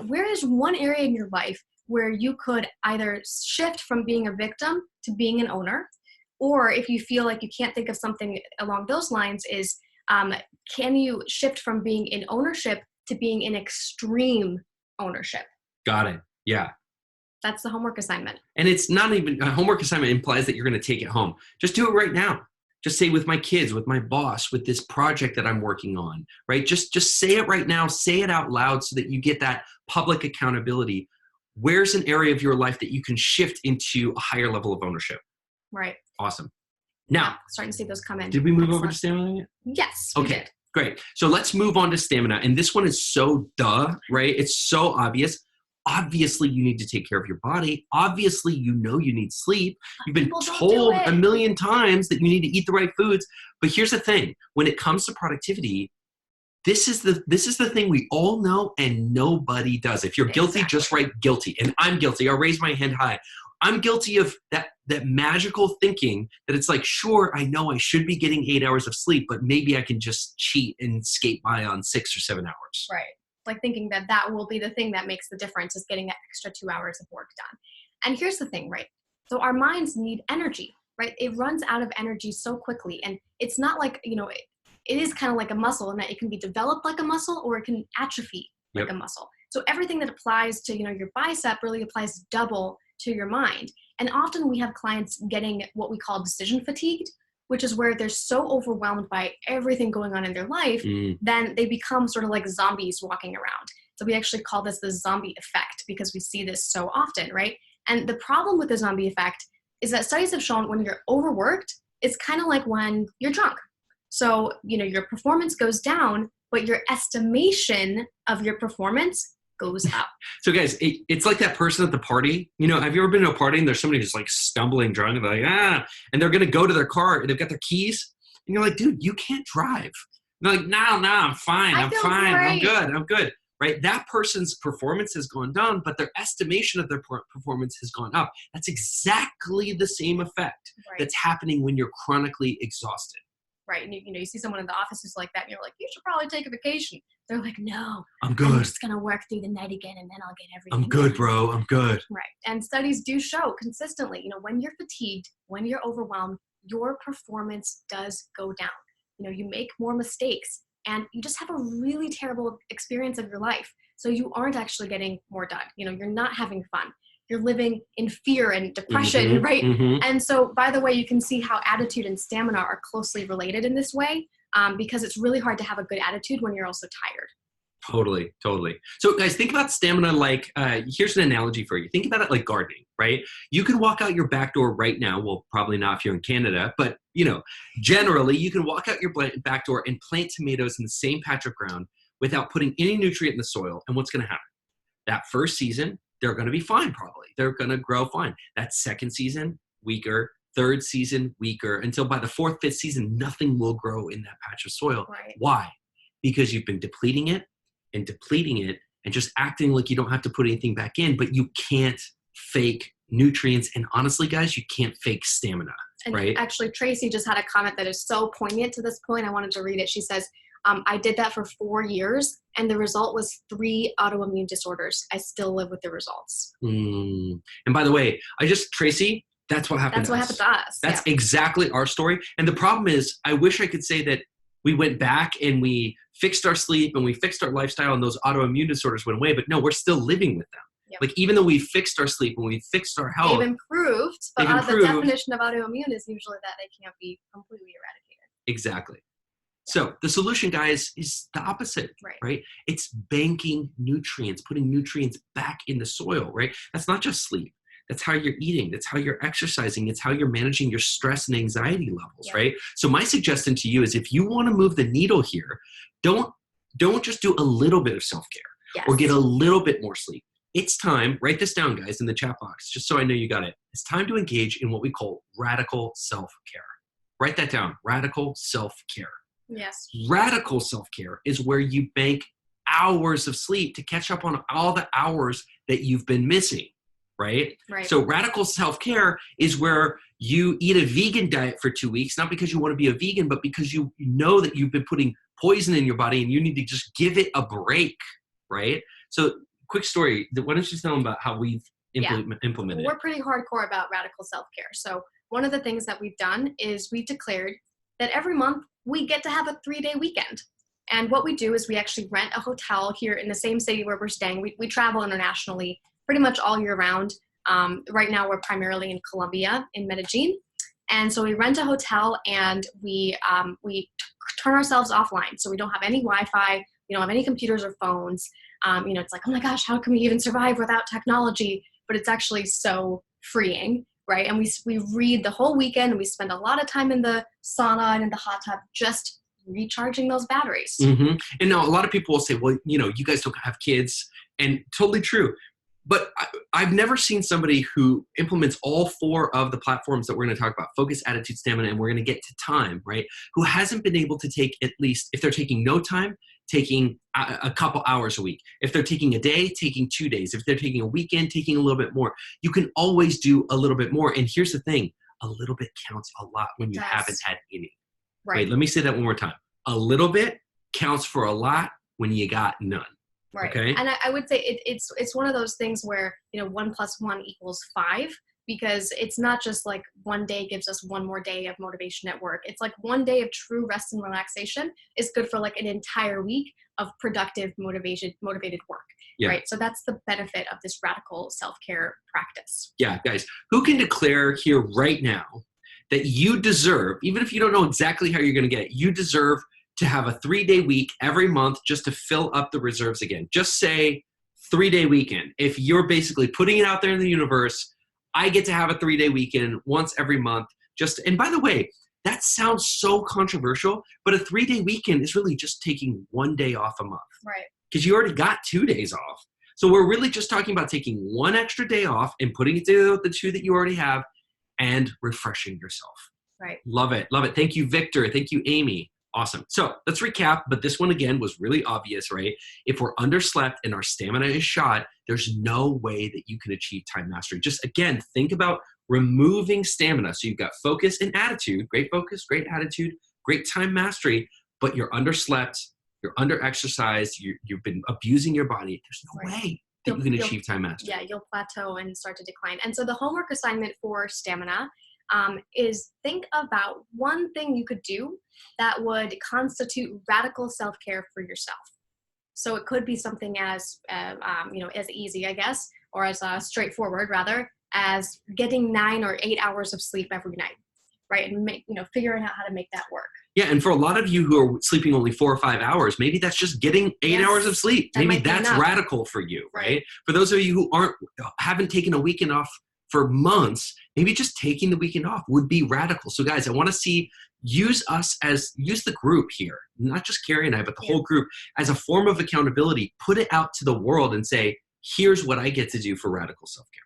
Where is one area in your life where you could either shift from being a victim to being an owner, or if you feel like you can't think of something along those lines, is can you shift from being in ownership to being in extreme ownership? Got it. Yeah. That's the homework assignment. And it's not even a homework assignment implies that you're going to take it home. Just do it right now. Just say with my kids, with my boss, with this project that I'm working on, right? Just say it right now. Say it out loud so that you get that public accountability. Where's an area of your life that you can shift into a higher level of ownership? Right. Awesome. Now, starting to see those come in. Did we move over to stamina yet? Yes. Okay, great. So let's move on to stamina. And this one is so right? It's so obvious. Obviously, you need to take care of your body. Obviously, you need sleep. You've been told a million times that you need to eat the right foods. But here's the thing. When it comes to productivity, this is the thing we all know and nobody does. If you're guilty, just write guilty. And I'm guilty. I'll raise my hand high. I'm guilty of that magical thinking that it's like, sure, I know I should be getting 8 hours of sleep, but maybe I can just cheat and skate by on 6 or 7 hours. Right. Like thinking that will be the thing that makes the difference is getting that extra 2 hours of work done. And here's the thing, right? So our minds need energy, right? It runs out of energy so quickly. And it's not like, it is kind of like a muscle in that it can be developed like a muscle or it can atrophy like a muscle. So everything that applies to, your bicep really applies double to your mind. And often we have clients getting what we call decision fatigued, which is where they're so overwhelmed by everything going on in their life, then they become sort of like zombies walking around. So we actually call this the zombie effect because we see this so often, right? And the problem with the zombie effect is that studies have shown when you're overworked, it's kind of like when you're drunk. So, your performance goes down, but your estimation of your performance goes up. So guys, it's like that person at the party. Have you ever been to a party and there's somebody who's like stumbling drunk and they're like, and they're going to go to their car and they've got their keys. And you're like, dude, you can't drive. And they're like, no, I'm fine. I'm fine. I'm good. Right? That person's performance has gone down, but their estimation of their performance has gone up. That's exactly the same effect that's happening when you're chronically exhausted. right? And you see someone in the office who's like that, and you're like, you should probably take a vacation. They're like, no, I'm good. I'm just gonna work through the night again, and then I'll get everything. I'm good, done. bro. I'm good. Right. And studies do show consistently, when you're fatigued, when you're overwhelmed, your performance does go down. You make more mistakes, and you just have a really terrible experience of your life. So you aren't actually getting more done. You're not having fun. You're living in fear and depression, right? And so, by the way, you can see how attitude and stamina are closely related in this way, because it's really hard to have a good attitude when you're also tired. Totally. So guys, think about stamina like, here's an analogy for you. Think about it like gardening, right? You can walk out your back door right now. Well, probably not if you're in Canada, but generally you can walk out your back door and plant tomatoes in the same patch of ground without putting any nutrient in the soil. And what's going to happen? That first season, they're going to be fine probably. They're going to grow fine. That second season, weaker. Third season, weaker. Until by the fourth, fifth season, nothing will grow in that patch of soil. Right. Why? Because you've been depleting it and just acting like you don't have to put anything back in, but you can't fake nutrients. And honestly, guys, you can't fake stamina, and right? Actually, Tracy just had a comment that is so poignant to this point. I wanted to read it. She says, I did that for 4 years, and the result was 3 autoimmune disorders. I still live with the results. And by the way, Tracy, that's what happened to us. That's exactly our story. And the problem is, I wish I could say that we went back and we fixed our sleep and we fixed our lifestyle and those autoimmune disorders went away, but no, we're still living with them. Yep. Like even though we fixed our sleep and we fixed our health. They've improved, but the definition of autoimmune is usually that they can't be completely eradicated. Exactly. So the solution, guys, is the opposite, right? It's banking nutrients, putting nutrients back in the soil, right? That's not just sleep. That's how you're eating. That's how you're exercising. It's how you're managing your stress and anxiety levels, right? So my suggestion to you is if you want to move the needle here, don't just do a little bit of self-care or get a little bit more sleep. It's time, write this down, guys, in the chat box, just so I know you got it. It's time to engage in what we call radical self-care. Write that down, radical self-care. Yes. Radical self-care is where you bank hours of sleep to catch up on all the hours that you've been missing, right? So radical self-care is where you eat a vegan diet for 2 weeks, not because you want to be a vegan, but because you know that you've been putting poison in your body and you need to just give it a break, right? So quick story. Why don't you tell them about how we've implemented it? We're pretty hardcore about radical self-care. So one of the things that we've done is we've declared that every month we get to have a 3-day weekend. And what we do is we actually rent a hotel here in the same city where we're staying. We travel internationally pretty much all year round. Right now we're primarily in Colombia, in Medellin. And so we rent a hotel and we turn ourselves offline. So we don't have any Wi-Fi, we don't have any computers or phones. It's like, oh my gosh, how can we even survive without technology? But it's actually so freeing, right? And we read the whole weekend and we spend a lot of time in the sauna and in the hot tub just recharging those batteries. And now a lot of people will say, well, you guys don't have kids, and totally true. But I've never seen somebody who implements all 4 of the platforms that we're going to talk about, focus, attitude, stamina, and we're going to get to time, right? Who hasn't been able to take, at least, if they're taking no time, taking a couple hours a week. If they're taking a day, taking 2 days. If they're taking a weekend, taking a little bit more. You can always do a little bit more. And here's the thing, a little bit counts a lot when you haven't had any. Wait, let me say that one more time. A little bit counts for a lot when you got none. Right. Okay. And I would say it's one of those things where, 1 + 1 = 5, because it's not just like one day gives us one more day of motivation at work. It's like one day of true rest and relaxation is good for like an entire week of productive motivated work. Right. So that's the benefit of this radical self-care practice. Yeah, guys, who can declare here right now that you deserve, even if you don't know exactly how you're going to get it, you deserve to have a 3-day week every month just to fill up the reserves again. Just say 3-day weekend. If you're basically putting it out there in the universe, I get to have a 3-day weekend once every month. And by the way, that sounds so controversial, but a 3-day weekend is really just taking 1 day off a month. Right. Because you already got 2 days off. So we're really just talking about taking 1 extra day off and putting it to the 2 that you already have and refreshing yourself. Right. Love it. Love it. Thank you, Victor. Thank you, Amy. Awesome. So let's recap, but this one again was really obvious, right? If we're underslept and our stamina is shot, there's no way that you can achieve time mastery. Just again, think about removing stamina. So you've got focus and attitude, great focus, great attitude, great time mastery, but you're underslept, you're under exercised, you've been abusing your body. There's no way that you can achieve time mastery. Yeah, you'll plateau and start to decline. And so the homework assignment for stamina is think about one thing you could do that would constitute radical self-care for yourself. So it could be something as as easy, I guess, or as straightforward rather, as getting 9 or 8 hours of sleep every night, right? And figuring out how to make that work. Yeah, and for a lot of you who are sleeping only 4 or 5 hours, maybe that's just getting 8 hours of sleep. Maybe that's radical for you, right? For those of you who haven't taken a weekend off for months, maybe just taking the weekend off would be radical. So guys, I want to use the group here, not just Carrie and I, but the whole group as a form of accountability. Put it out to the world and say, here's what I get to do for radical self-care.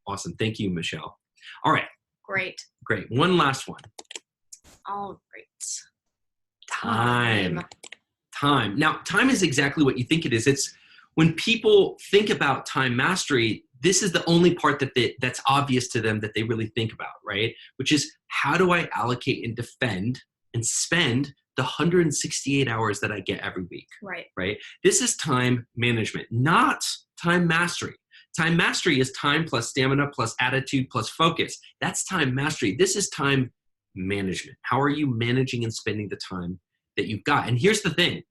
Awesome. Thank you, Michelle. All right. Great. One last one. All right. Time. Now, time is exactly what you think it is. It's when people think about time mastery, this is the only part that's obvious to them that they really think about, right? Which is, how do I allocate and defend and spend the 168 hours that I get every week? Right? This is time management, not time mastery. Time mastery is time plus stamina plus attitude plus focus. That's time mastery. This is time management. How are you managing and spending the time that you've got? And here's the thing,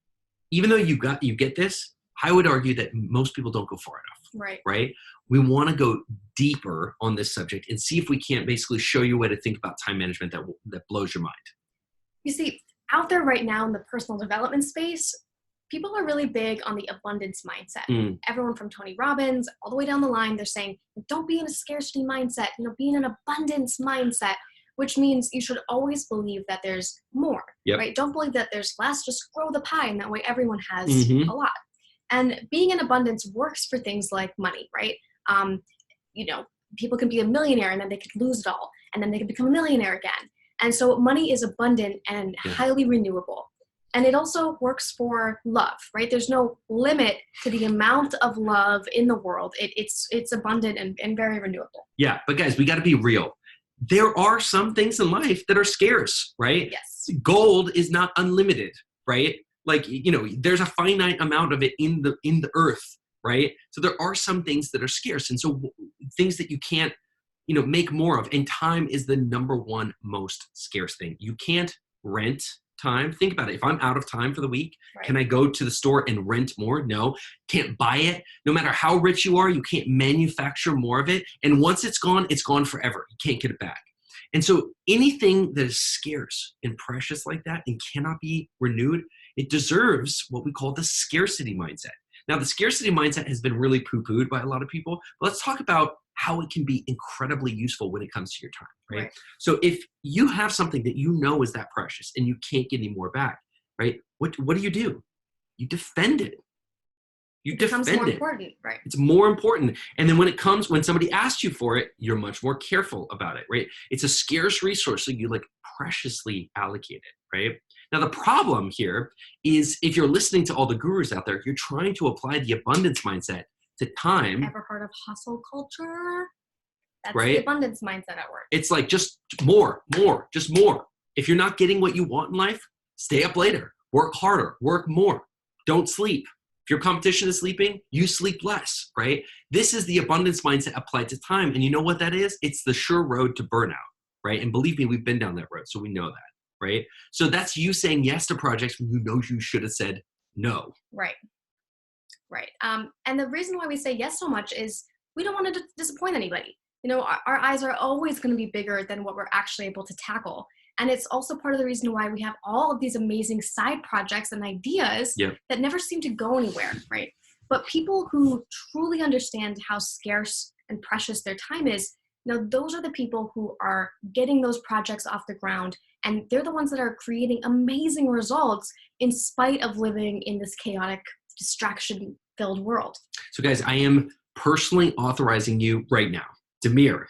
even though you get this, I would argue that most people don't go far enough. Right? We want to go deeper on this subject and see if we can't basically show you a way to think about time management that blows your mind. You see, out there right now in the personal development space, people are really big on the abundance mindset. Everyone from Tony Robbins all the way down the line, they're saying, don't be in a scarcity mindset, be in an abundance mindset, which means you should always believe that there's more, right? Don't believe that there's less, just grow the pie, and that way everyone has a lot. And being in abundance works for things like money, right? People can be a millionaire and then they could lose it all, and then they can become a millionaire again. And so money is abundant and highly renewable. And it also works for love, right? There's no limit to the amount of love in the world. It's abundant and very renewable. Yeah, but guys, we got to be real. There are some things in life that are scarce, right? Yes. Gold is not unlimited, right? Like, there's a finite amount of it in the earth, right? So there are some things that are scarce. And so things that you can't, make more of. And time is the number one most scarce thing. You can't rent time. Think about it. If I'm out of time for the week, can I go to the store and rent more? No. Can't buy it. No matter how rich you are, you can't manufacture more of it. And once it's gone forever. You can't get it back. And so anything that is scarce and precious like that and cannot be renewed, it deserves what we call the scarcity mindset. Now, the scarcity mindset has been really poo-pooed by a lot of people, but let's talk about how it can be incredibly useful when it comes to your time, right? So if you have something that is that precious and you can't get any more back, right? What do? You defend it. You defend it. It becomes more important, right? It's more important. And then when somebody asks you for it, you're much more careful about it, right? It's a scarce resource, so you preciously allocate it, right? Now, the problem here is if you're listening to all the gurus out there, you're trying to apply the abundance mindset to time. Ever heard of hustle culture? That's the abundance mindset at work. It's like just more. If you're not getting what you want in life, stay up later, work harder, work more, don't sleep. If your competition is sleeping, you sleep less, right? This is the abundance mindset applied to time. And you know what that is? It's the sure road to burnout, right? And believe me, we've been down that road, so we know that, right? So that's you saying yes to projects when you know you should have said no. Right. And the reason why we say yes so much is we don't want to disappoint anybody. Our eyes are always going to be bigger than what we're actually able to tackle. And it's also part of the reason why we have all of these amazing side projects and ideas that never seem to go anywhere, right? But people who truly understand how scarce and precious their time is, those are the people who are getting those projects off the ground. And they're the ones that are creating amazing results in spite of living in this chaotic, distraction-filled world. So guys, I am personally authorizing you right now. Demir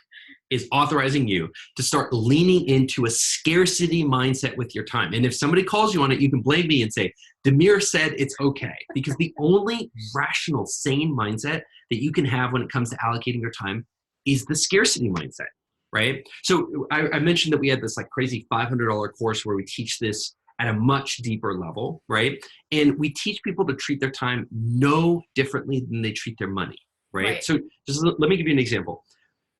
is authorizing you to start leaning into a scarcity mindset with your time. And if somebody calls you on it, you can blame me and say, Demir said it's okay. Because the only rational, sane mindset that you can have when it comes to allocating your time is the scarcity mindset, right? So I mentioned that we had this crazy $500 course where we teach this at a much deeper level, right? And we teach people to treat their time no differently than they treat their money, right? So just let me give you an example.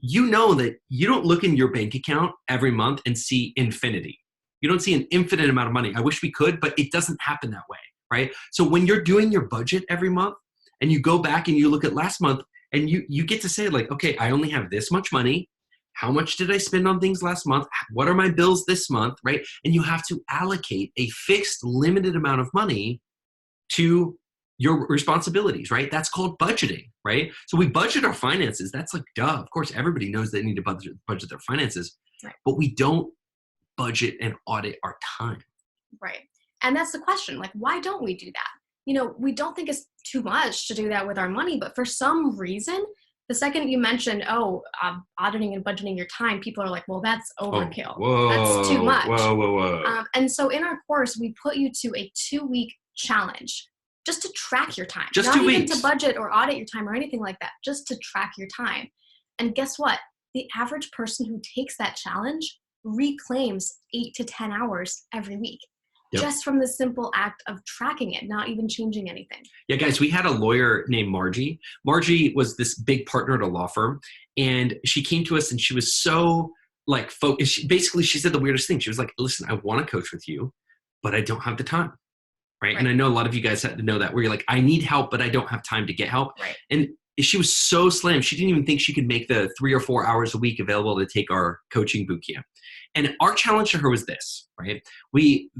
You know that you don't look in your bank account every month and see infinity. You don't see an infinite amount of money. I wish we could, but it doesn't happen that way, right? So when you're doing your budget every month and you go back and you look at last month and you get to say like, okay, I only have this much money. How much did I spend on things last month? What are my bills this month, right? And you have to allocate a fixed limited amount of money to your responsibilities, right? That's called budgeting, right? So we budget our finances. That's like, duh. Of course, everybody knows they need to budget their finances, but we don't budget and audit our time. Right. And that's the question. Like, why don't we do that? You know, we don't think it's too much to do that with our money, but for some reason, the second you mentioned, auditing and budgeting your time, people are like, well, that's overkill. That's too much. And so in our course, we put you to a 2-week challenge just to track your time. Just Not 2 even weeks. to budget or audit your time or anything like that, just to track your time. And guess what? The average person who takes that challenge reclaims 8 to 10 hours every week. Yep. Just from the simple act of tracking it, not even changing anything. Yeah, guys, we had a lawyer named Margie. Margie was this big partner at a law firm, and she came to us and she was so like focused. Basically, she said the weirdest thing. She was like, listen, I want to coach with you, but I don't have the time. Right? And I know a lot of you guys had to know that, where you're like, I need help, but I don't have time to get help. Right. And she was so slammed. She didn't even think she could make the 3 or 4 hours a week available to take our coaching boot camp. And our challenge to her was this, right? We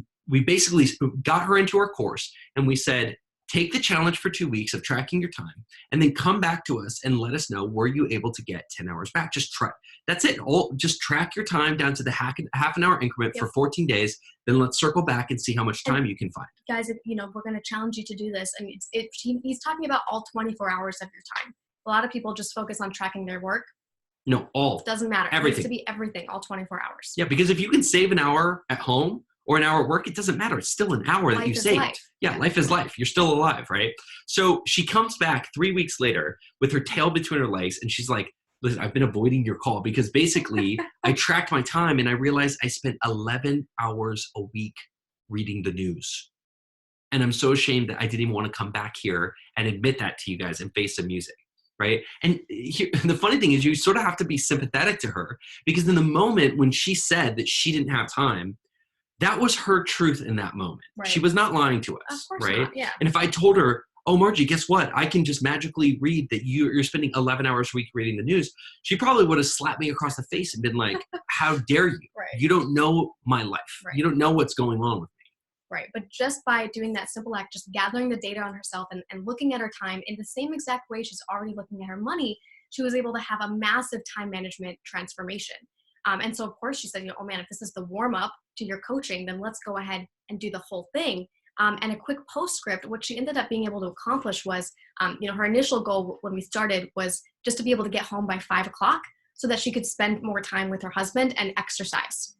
basically got her into our course and we said, take the challenge for 2 weeks of tracking your time and then come back to us and let us know, were you able to get 10 hours back? Just try. That's it. Just track your time down to the half an hour increment for 14 days. Then let's circle back and see how much time you can find. Guys, we're going to challenge you to do this. And he's talking about all 24 hours of your time. A lot of people just focus on tracking their work. No, all. It doesn't matter. Everything. It needs to be everything, all 24 hours. Yeah, because if you can save an hour at home or an hour at work, it doesn't matter. It's still an hour that you saved. Life. Yeah, life is life. You're still alive, right? So she comes back 3 weeks later with her tail between her legs, and she's like, listen, I've been avoiding your call because basically I tracked my time and I realized I spent 11 hours a week reading the news. And I'm so ashamed that I didn't even want to come back here and admit that to you guys and face some music. Right. And the funny thing is you sort of have to be sympathetic to her, because in the moment when she said that she didn't have time, that was her truth in that moment. Right. She was not lying to us. Of course right. not. Yeah. And if I told her, oh, Margie, guess what? I can just magically read that you're spending 11 hours a week reading the news. She probably would have slapped me across the face and been like, how dare you? Right. You don't know my life. Right. You don't know what's going on with me. Right. But just by doing that simple act, just gathering the data on herself and looking at her time in the same exact way she's already looking at her money, she was able to have a massive time management transformation. And so, of course, she said, oh, man, if this is the warm up to your coaching, then let's go ahead and do the whole thing. And a quick postscript, what she ended up being able to accomplish was, her initial goal when we started was just to be able to get home by 5 o'clock so that she could spend more time with her husband and exercise.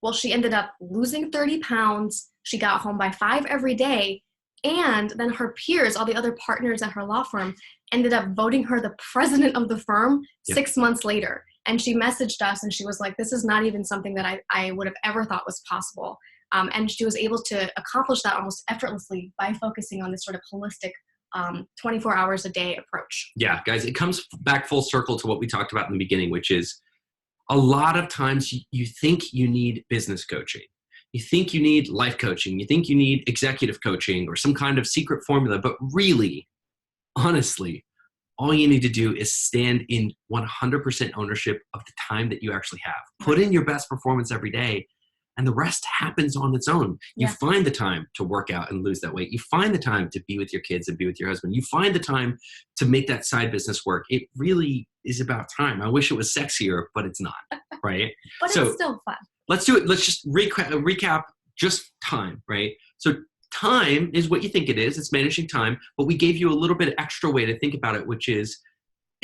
Well, she ended up losing 30 pounds. She got home by 5 every day. And then her peers, all the other partners at her law firm, ended up voting her the president of the firm 6 months later. And she messaged us and she was like, this is not even something that I would have ever thought was possible. And she was able to accomplish that almost effortlessly by focusing on this sort of holistic 24 hours a day approach. Yeah, guys, it comes back full circle to what we talked about in the beginning, which is a lot of times you think you need business coaching. You think you need life coaching. You think you need executive coaching or some kind of secret formula. But really, honestly, all you need to do is stand in 100% ownership of the time that you actually have. Put in your best performance every day, and the rest happens on its own. You find the time to work out and lose that weight. You find the time to be with your kids and be with your husband. You find the time to make that side business work. It really is about time. I wish it was sexier, but it's not, right? But it's still fun. Let's do it. Let's just recap just time, right? So time is what you think it is. It's managing time, but we gave you a little bit extra way to think about it, which is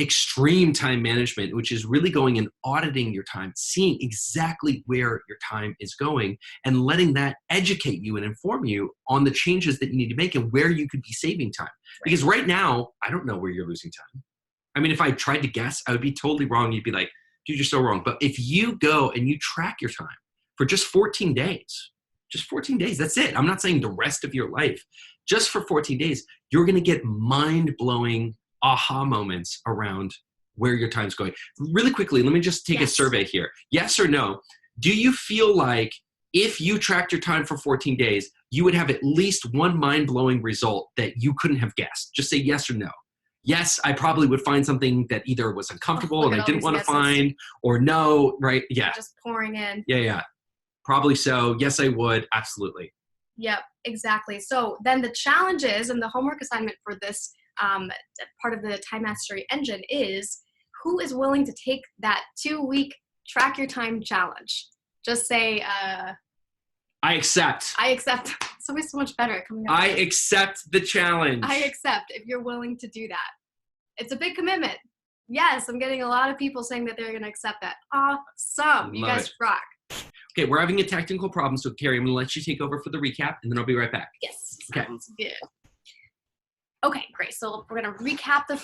extreme time management, which is really going and auditing your time, seeing exactly where your time is going and letting that educate you and inform you on the changes that you need to make and where you could be saving time. Because right now, I don't know where you're losing time. I mean, if I tried to guess, I would be totally wrong. You'd be like, dude, you're so wrong. But if you go and you track your time for just 14 days, just 14 days. That's it. I'm not saying the rest of your life. Just for 14 days, you're going to get mind-blowing aha moments around where your time's going. Really quickly, let me just take a survey here. Yes or no? Do you feel like if you tracked your time for 14 days, you would have at least one mind-blowing result that you couldn't have guessed? Just say yes or no. Yes, I probably would find something that either was uncomfortable and I didn't want to find, or no, right? Yeah. Just pouring in. Yeah. Probably so. Yes, I would. Absolutely. Yep, exactly. So then the challenges and the homework assignment for this part of the Time Mastery Engine is, who is willing to take that 2-week track your time challenge? Just say, I accept. I accept. It's always so much better coming up. I accept the challenge. I accept if you're willing to do that. It's a big commitment. Yes, I'm getting a lot of people saying that they're going to accept that. Awesome. You guys rock. Okay, we're having a technical problem, so Carrie, I'm going to let you take over for the recap, and then I'll be right back. Yes, sounds good. Okay, great. So we're going to recap the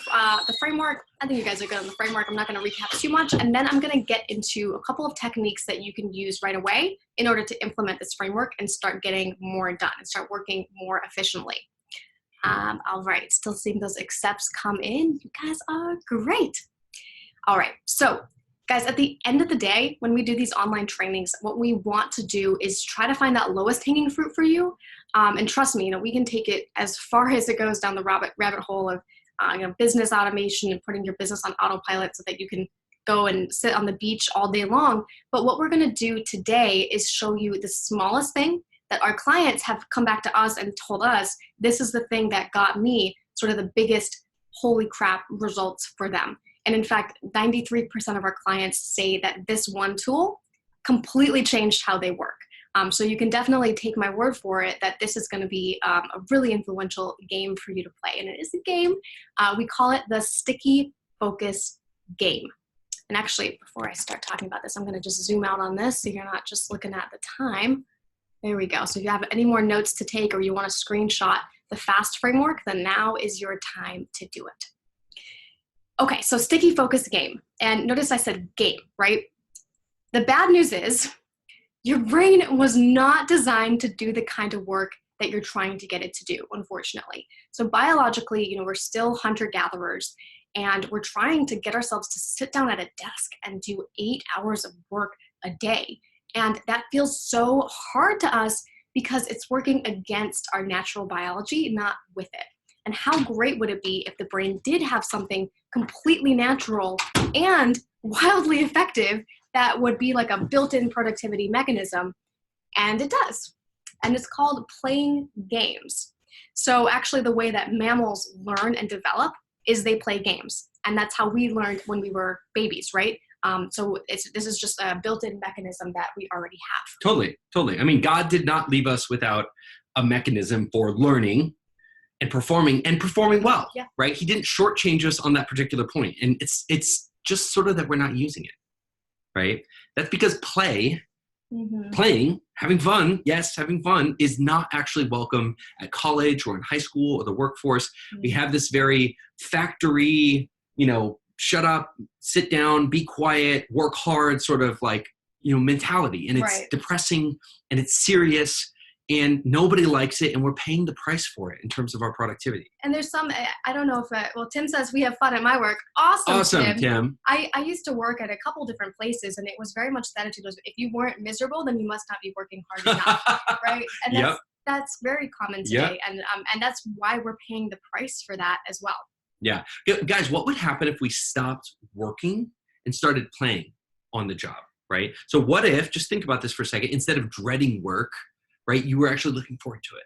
framework. I think you guys are good on the framework. I'm not going to recap too much, and then I'm going to get into a couple of techniques that you can use right away in order to implement this framework and start getting more done and start working more efficiently. All right, still seeing those accepts come in. You guys are great. All right, so guys, at the end of the day, when we do these online trainings, what we want to do is try to find that lowest hanging fruit for you. And trust me, we can take it as far as it goes down the rabbit hole of business automation and putting your business on autopilot so that you can go and sit on the beach all day long. But what we're going to do today is show you the smallest thing that our clients have come back to us and told us, this is the thing that got me sort of the biggest holy crap results for them. And in fact, 93% of our clients say that this one tool completely changed how they work. So you can definitely take my word for it that this is going to be a really influential game for you to play. And it is a game. We call it the Sticky Focus Game. And actually, before I start talking about this, I'm going to just zoom out on this so you're not just looking at the time. There we go. So if you have any more notes to take or you want to screenshot the FAST framework, then now is your time to do it. Okay, so Sticky Focus Game. And notice I said game, right? The bad news is your brain was not designed to do the kind of work that you're trying to get it to do, unfortunately. So biologically, we're still hunter-gatherers, and we're trying to get ourselves to sit down at a desk and do 8 hours of work a day. And that feels so hard to us because it's working against our natural biology, not with it. And how great would it be if the brain did have something completely natural and wildly effective that would be like a built-in productivity mechanism? And it does. And it's called playing games. So actually the way that mammals learn and develop is they play games. And that's how we learned when we were babies, right? So this is just a built-in mechanism that we already have. Totally. I mean, God did not leave us without a mechanism for learning and performing well, right? He didn't shortchange us on that particular point. And it's just sort of that we're not using it, right? That's because playing, having fun, is not actually welcome at college or in high school or the workforce. We have this very factory, shut up, sit down, be quiet, work hard sort of like, mentality. And it's depressing and it's serious and nobody likes it and we're paying the price for it in terms of our productivity. And there's some, I don't know if, Tim says we have fun at my work. Awesome, Tim. I used to work at a couple different places and it was very much the attitude was if you weren't miserable, then you must not be working hard enough, right? And that's very common today. And that's why we're paying the price for that as well. Yeah. Guys, what would happen if we stopped working and started playing on the job, right? So what if, just think about this for a second, instead of dreading work, right, you were actually looking forward to it,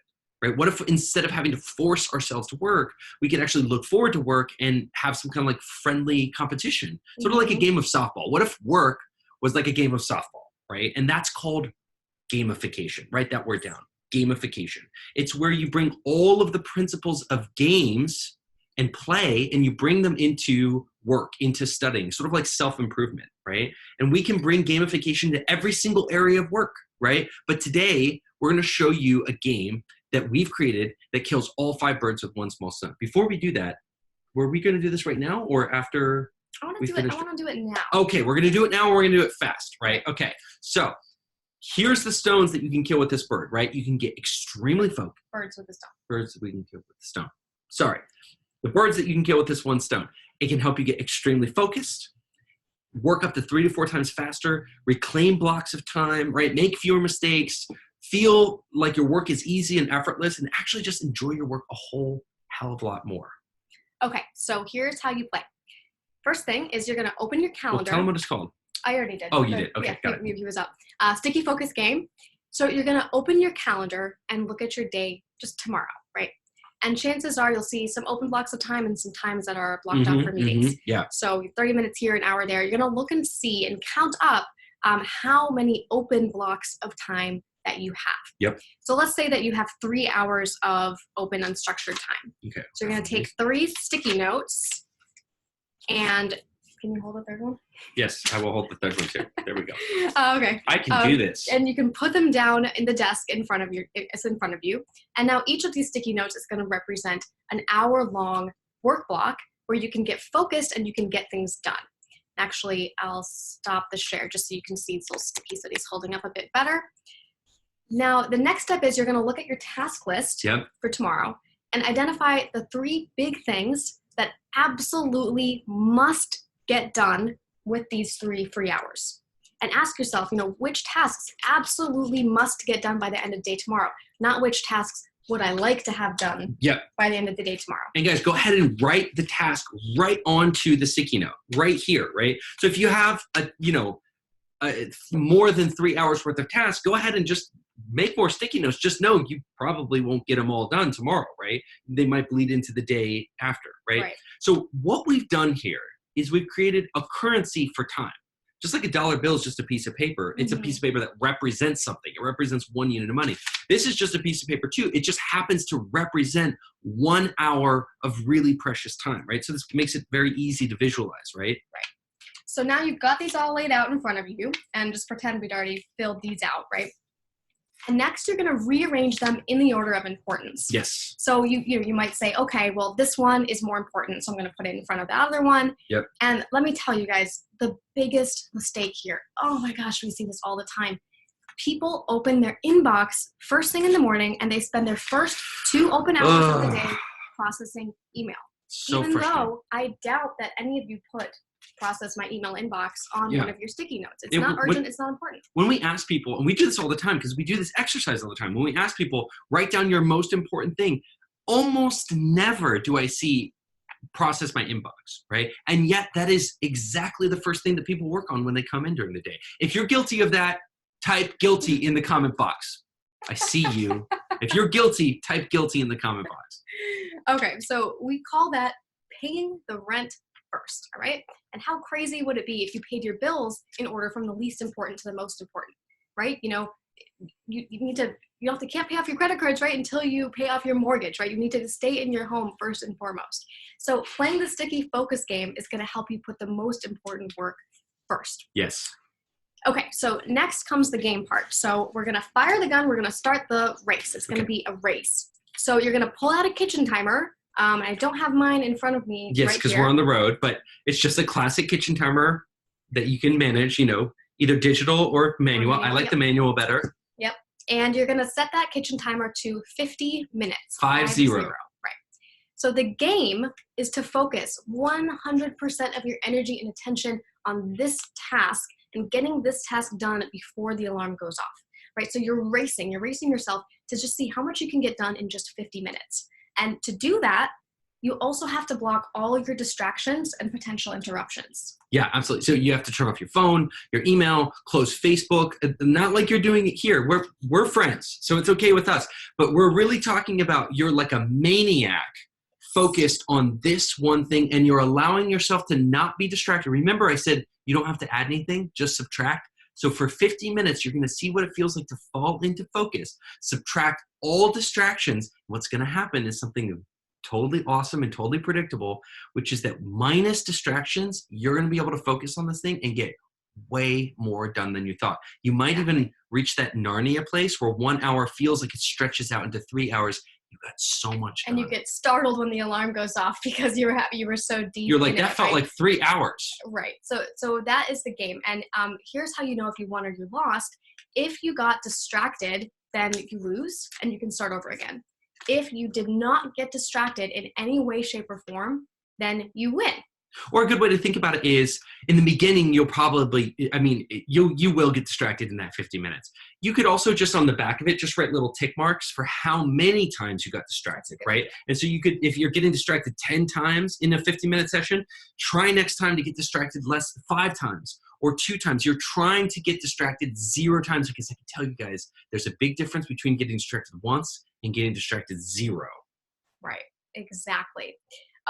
right? What if instead of having to force ourselves to work, we could actually look forward to work and have some kind of like friendly competition, sort of like a game of softball. What if work was like a game of softball, right? And that's called gamification. Write that word down, gamification. It's where you bring all of the principles of games and play and you bring them into work, into studying, sort of like self-improvement, right? And we can bring gamification to every single area of work, right? But today, we're going to show you a game that we've created that kills all 5 birds with one small stone. Before we do that, were we going to do this right now or after? I want to do it now. Okay, we're going to do it now or we're going to do it fast, right? Okay, so Here's the stones that you can kill with this bird, right? You can get extremely focused. Birds with a stone. Birds that we can kill with the stone. Sorry. The birds that you can kill with this one stone. It can help you get extremely focused, work up to 3 to 4 times faster, reclaim blocks of time, right? Make fewer mistakes, feel like your work is easy and effortless, and actually just enjoy your work a whole hell of a lot more. Okay, so here's how you play. First thing is you're going to open your calendar. Well, tell them what it's called. I already did. Oh, you did? Okay, got it. He was up. Sticky focus game. So you're going to open your calendar and look at your day just tomorrow, right? And chances are you'll see some open blocks of time and some times that are blocked out for meetings. Yeah. So 30 minutes here, an hour there. You're going to look and see and count up how many open blocks of time that you have. Yep. So let's say that you have 3 hours of open unstructured time. Okay. So you're going to take 3 sticky notes and can you hold the third one? Yes, I will hold the third one too. There we go. Okay. I can do this. And you can put them down in the desk in front of you. It's in front of you. And now each of these sticky notes is going to represent an hour-long work block where you can get focused and you can get things done. Actually, I'll stop the share just so you can see these little stickies that he's holding up a bit better. Now, the next step is you're going to look at your task list for tomorrow and identify the 3 big things that absolutely must get done with these 3 free hours. And ask yourself, which tasks absolutely must get done by the end of the day tomorrow, not which tasks would I like to have done by the end of the day tomorrow. And guys, go ahead and write the task right onto the sticky note, right here, right? So if you have, more than 3 hours worth of tasks, go ahead and just make more sticky notes. Just know you probably won't get them all done tomorrow, right? They might bleed into the day after, right? So what we've done here is we've created a currency for time. Just like a dollar bill is just a piece of paper. It's a piece of paper that represents something. It represents 1 unit of money. This is just a piece of paper too. It just happens to represent 1 hour of really precious time, right? So this makes it very easy to visualize, right? Right. So now you've got these all laid out in front of you, and just pretend we'd already filled these out, right? And next you're going to rearrange them in the order of importance. Yes. So you might say, okay, well, this one is more important, so I'm going to put it in front of the other one. Yep. And let me tell you guys, the biggest mistake here, oh my gosh, we see this all the time. People open their inbox first thing in the morning, and they spend their first 2 open hours of the day processing email. So Even frustrating. though I doubt that any of you put process my email inbox on one of your sticky notes. It's not urgent, it's not important. When we ask people, and we do this all the time because we do this exercise all the time, when we ask people, write down your most important thing, almost never do I see process my inbox, right? And yet that is exactly the first thing that people work on when they come in during the day. If you're guilty of that, type guilty in the comment box. I see you. If you're guilty, type guilty in the comment box. Okay, so we call that paying the rent first, all right? And how crazy would it be if you paid your bills in order from the least important to the most important, right? You can't pay off your credit cards, right, until you pay off your mortgage, right? You need to stay in your home first and foremost. So playing the sticky focus game is going to help you put the most important work first. Yes. Okay, so next comes the game part. So we're going to fire the gun. We're going to start the race. It's going to be a race. So you're going to pull out a kitchen timer. I don't have mine in front of me. Yes, because we're on the road, but it's just a classic kitchen timer that you can manage, either digital or manual. I like the manual better. Yep. And you're going to set that kitchen timer to 50 minutes. 50. Right. So the game is to focus 100% of your energy and attention on this task and getting this task done before the alarm goes off, right? So you're racing yourself to just see how much you can get done in just 50 minutes. And to do that, you also have to block all your distractions and potential interruptions. Yeah, absolutely. So you have to turn off your phone, your email, close Facebook. Not like you're doing it here. We're friends, so it's okay with us. But we're really talking about you're like a maniac focused on this one thing, and you're allowing yourself to not be distracted. Remember, I said you don't have to add anything, just subtract. So for 50 minutes, you're going to see what it feels like to fall into focus, subtract all distractions. What's going to happen is something totally awesome and totally predictable, which is that minus distractions, you're going to be able to focus on this thing and get way more done than you thought. You might even reach that Narnia place where 1 hour feels like it stretches out into 3 hours you got so much done. And you get startled when the alarm goes off because you were so deep. You're like, that felt like 3 hours. Right. So that is the game. And here's how you know if you won or you lost. If you got distracted, then you lose and you can start over again. If you did not get distracted in any way, shape, or form, then you win. Or a good way to think about it is, in the beginning, you'll probably, you will get distracted in that 50 minutes. You could also just on the back of it, just write little tick marks for how many times you got distracted, right? And so you could, if you're getting distracted 10 times in a 50-minute session, try next time to get distracted 5 times or 2 times. You're trying to get distracted 0 times, because I can tell you guys, there's a big difference between getting distracted once and getting distracted 0. Right, exactly.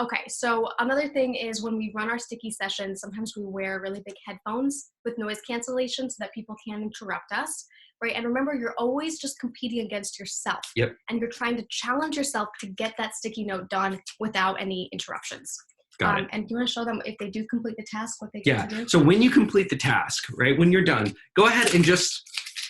Okay, so another thing is when we run our sticky sessions, sometimes we wear really big headphones with noise cancellation so that people can't interrupt us, right? And remember, you're always just competing against yourself. Yep. And you're trying to challenge yourself to get that sticky note done without any interruptions. Got it. And do you want to show them if they do complete the task, what they get to do? So when you complete the task, right, when you're done, go ahead and just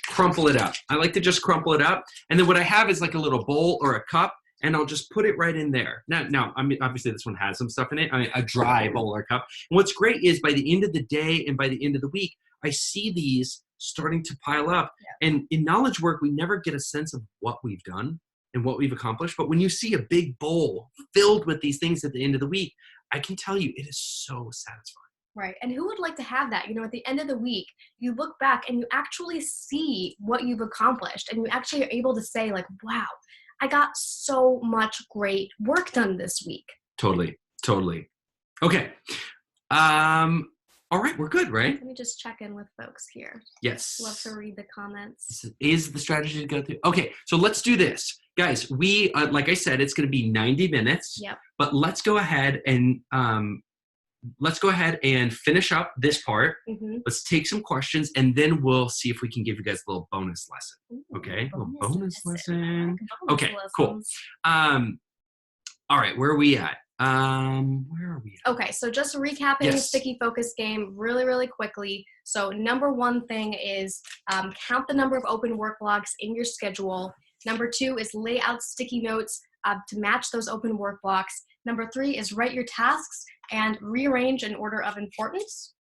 crumple it up. I like to just crumple it up. And then what I have is like a little bowl or a cup, and I'll just put it right in there. Now, I mean, obviously this one has some stuff in it. I mean, a dry bowl or cup. And what's great is by the end of the day and by the end of the week, I see these starting to pile up. Yeah. And in knowledge work, we never get a sense of what we've done and what we've accomplished. But when you see a big bowl filled with these things at the end of the week, I can tell you it is so satisfying. Right. And who would like to have that? You know, at the end of the week, you look back and you actually see what you've accomplished, and you actually are able to say like, wow, I got so much great work done this week. Totally. Okay. All right, we're good, right? Let me just check in with folks here. Yes. Love to read the comments. Is the strategy to go through? Okay, so let's do this. Guys, we, like I said, it's going to be 90 minutes. Yep. But let's go ahead and finish up this part. Mm-hmm. Let's take some questions, and then we'll see if we can give you guys a little bonus lesson. Okay, a little bonus lesson. Okay, cool. All right, where are we at? Okay, so just recapping the sticky focus game really, really quickly. So number 1 thing is count the number of open work blocks in your schedule. Number 2 is lay out sticky notes to match those open work blocks. Number 3 is write your tasks and rearrange in order of importance.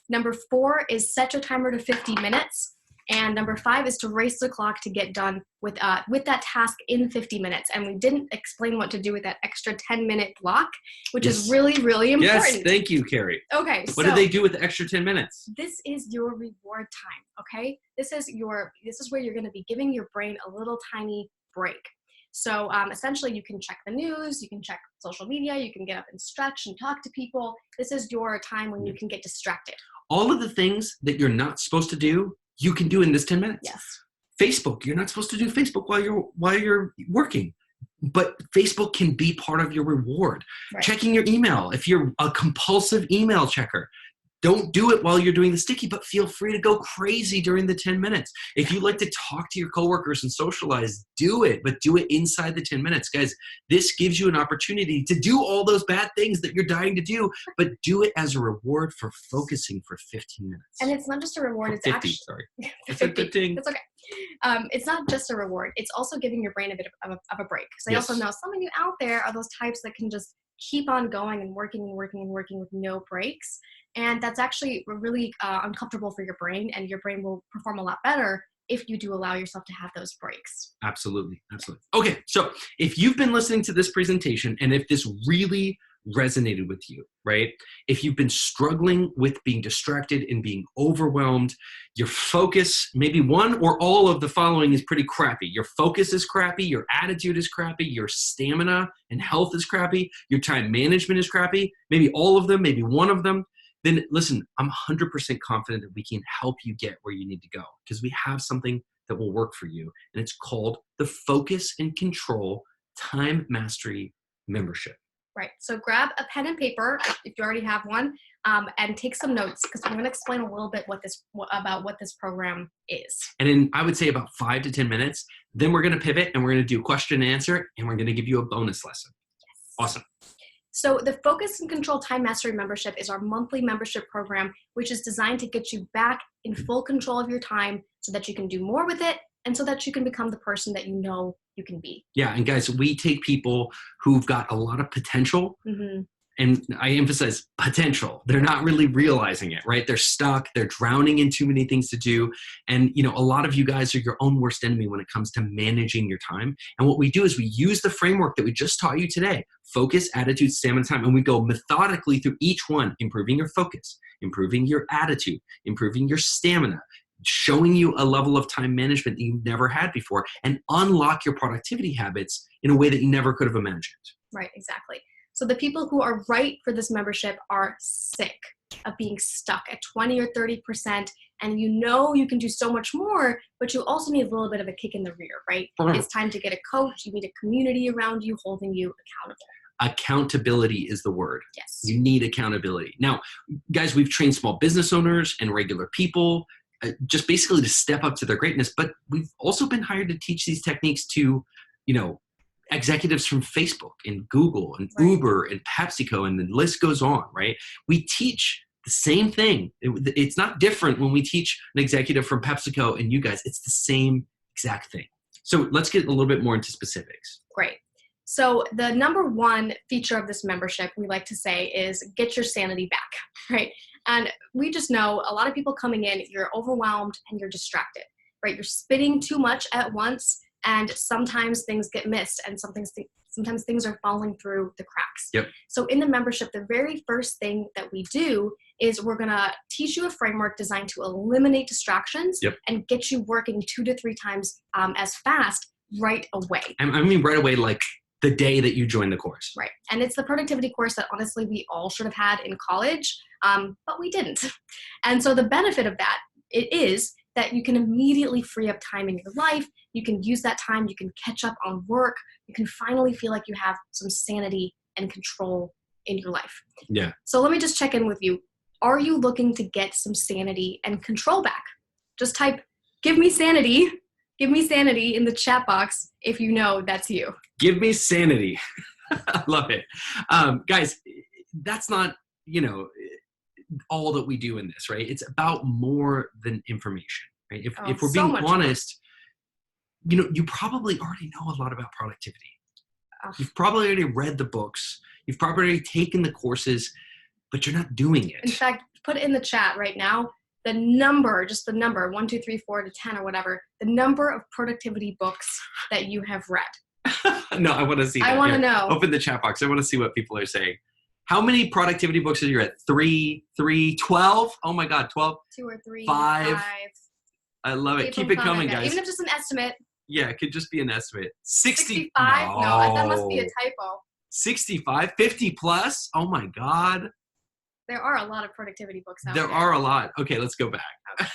Number 4 is set your timer to 50 minutes. And number 5 is to race the clock to get done with that task in 50 minutes. And we didn't explain what to do with that extra 10-minute block, which is really, really important. Yes, thank you, Carrie. Okay. What did they do with the extra 10 minutes? This is your reward time, okay? This is where you're going to be giving your brain a little tiny break. So essentially, you can check the news, you can check social media, you can get up and stretch and talk to people. This is your time when you can get distracted. All of the things that you're not supposed to do, you can do in this 10 minutes. Yes. Facebook, you're not supposed to do Facebook while you're working, but Facebook can be part of your reward. Right. Checking your email, if you're a compulsive email checker, don't do it while you're doing the sticky, but feel free to go crazy during the 10 minutes. If you like to talk to your coworkers and socialize, do it, but do it inside the 10 minutes. Guys, this gives you an opportunity to do all those bad things that you're dying to do, but do it as a reward for focusing for 15 minutes. And it's not just a reward, it's 50, actually... sorry. It's a good thing. It's okay. It's not just a reward. It's also giving your brain a bit of a break. Because I also know some of you out there are those types that can just keep on going and working with no breaks. And that's actually really uncomfortable for your brain, and your brain will perform a lot better if you do allow yourself to have those breaks. Absolutely. Okay, so if you've been listening to this presentation and if this really resonated with you, right? If you've been struggling with being distracted and being overwhelmed, your focus, maybe one or all of the following is pretty crappy. Your focus is crappy, your attitude is crappy, your stamina and health is crappy, your time management is crappy, maybe all of them, maybe one of them, then listen, I'm 100% confident that we can help you get where you need to go, because we have something that will work for you, and it's called the Focus and Control Time Mastery Membership. Right. So grab a pen and paper if you already have one, and take some notes, because I'm going to explain a little bit about what this program is. And in, I would say, about 5 to 10 minutes, then we're going to pivot and we're going to do question and answer, and we're going to give you a bonus lesson. Yes. Awesome. So the Focus and Control Time Mastery Membership is our monthly membership program, which is designed to get you back in full control of your time so that you can do more with it and so that you can become the person that you know you can be. Yeah, and guys, we take people who've got a lot of potential, and I emphasize potential. They're not really realizing it, right? They're stuck. They're drowning in too many things to do. And, a lot of you guys are your own worst enemy when it comes to managing your time. And what we do is we use the framework that we just taught you today, focus, attitude, stamina, time, and we go methodically through each one, improving your focus, improving your attitude, improving your stamina, showing you a level of time management that you've never had before, and unlock your productivity habits in a way that you never could have imagined. Right, exactly. So the people who are right for this membership are sick of being stuck at 20 or 30%, and you can do so much more, but you also need a little bit of a kick in the rear, right? It's time to get a coach. You need a community around you holding you accountable. Accountability is the word. Yes. You need accountability. Now, guys, we've trained small business owners and regular people just basically to step up to their greatness, but we've also been hired to teach these techniques to, executives from Facebook and Google and Uber and PepsiCo, and the list goes on, right? We teach the same thing. It's not different when we teach an executive from PepsiCo and you guys. It's the same exact thing. So let's get a little bit more into specifics. Great. So the number one feature of this membership, we like to say, is get your sanity back, right? And we just know a lot of people coming in, you're overwhelmed and you're distracted, right? You're spitting too much at once, and sometimes things get missed, and sometimes things are falling through the cracks. Yep. So in the membership, the very first thing that we do is we're going to teach you a framework designed to eliminate distractions and get you working 2 to 3 times as fast right away. I mean right away, like the day that you join the course. Right. And it's the productivity course that honestly we all should have had in college, but we didn't. And so the benefit of that, it is that you can immediately free up time in your life. You can use that time. You can catch up on work. You can finally feel like you have some sanity and control in your life. Yeah. So let me just check in with you. Are you looking to get some sanity and control back? Just type, give me sanity in the chat box if you know that's you. Give me sanity. I love it. Guys, that's not, all that we do in this, right? It's about more than information, right? If we're being honest, you probably already know a lot about productivity. You've probably already read the books. You've probably already taken the courses, but you're not doing it. In fact, put it in the chat right now, the number, 1, 2, 3, 4 to 10 or whatever, the number of productivity books that you have read. No, I want to see that. I want to know. Open the chat box. I want to see what people are saying. How many productivity books are you at? 3, 12? Oh my God, 12? 2 or 3. 5. I love it. Keep it coming, guys. Even if it's just an estimate. Yeah, it could just be an estimate. 65? No, that must be a typo. 65? 50 plus? Oh my God. There are a lot of productivity books out there. There are a lot. Okay, let's go back.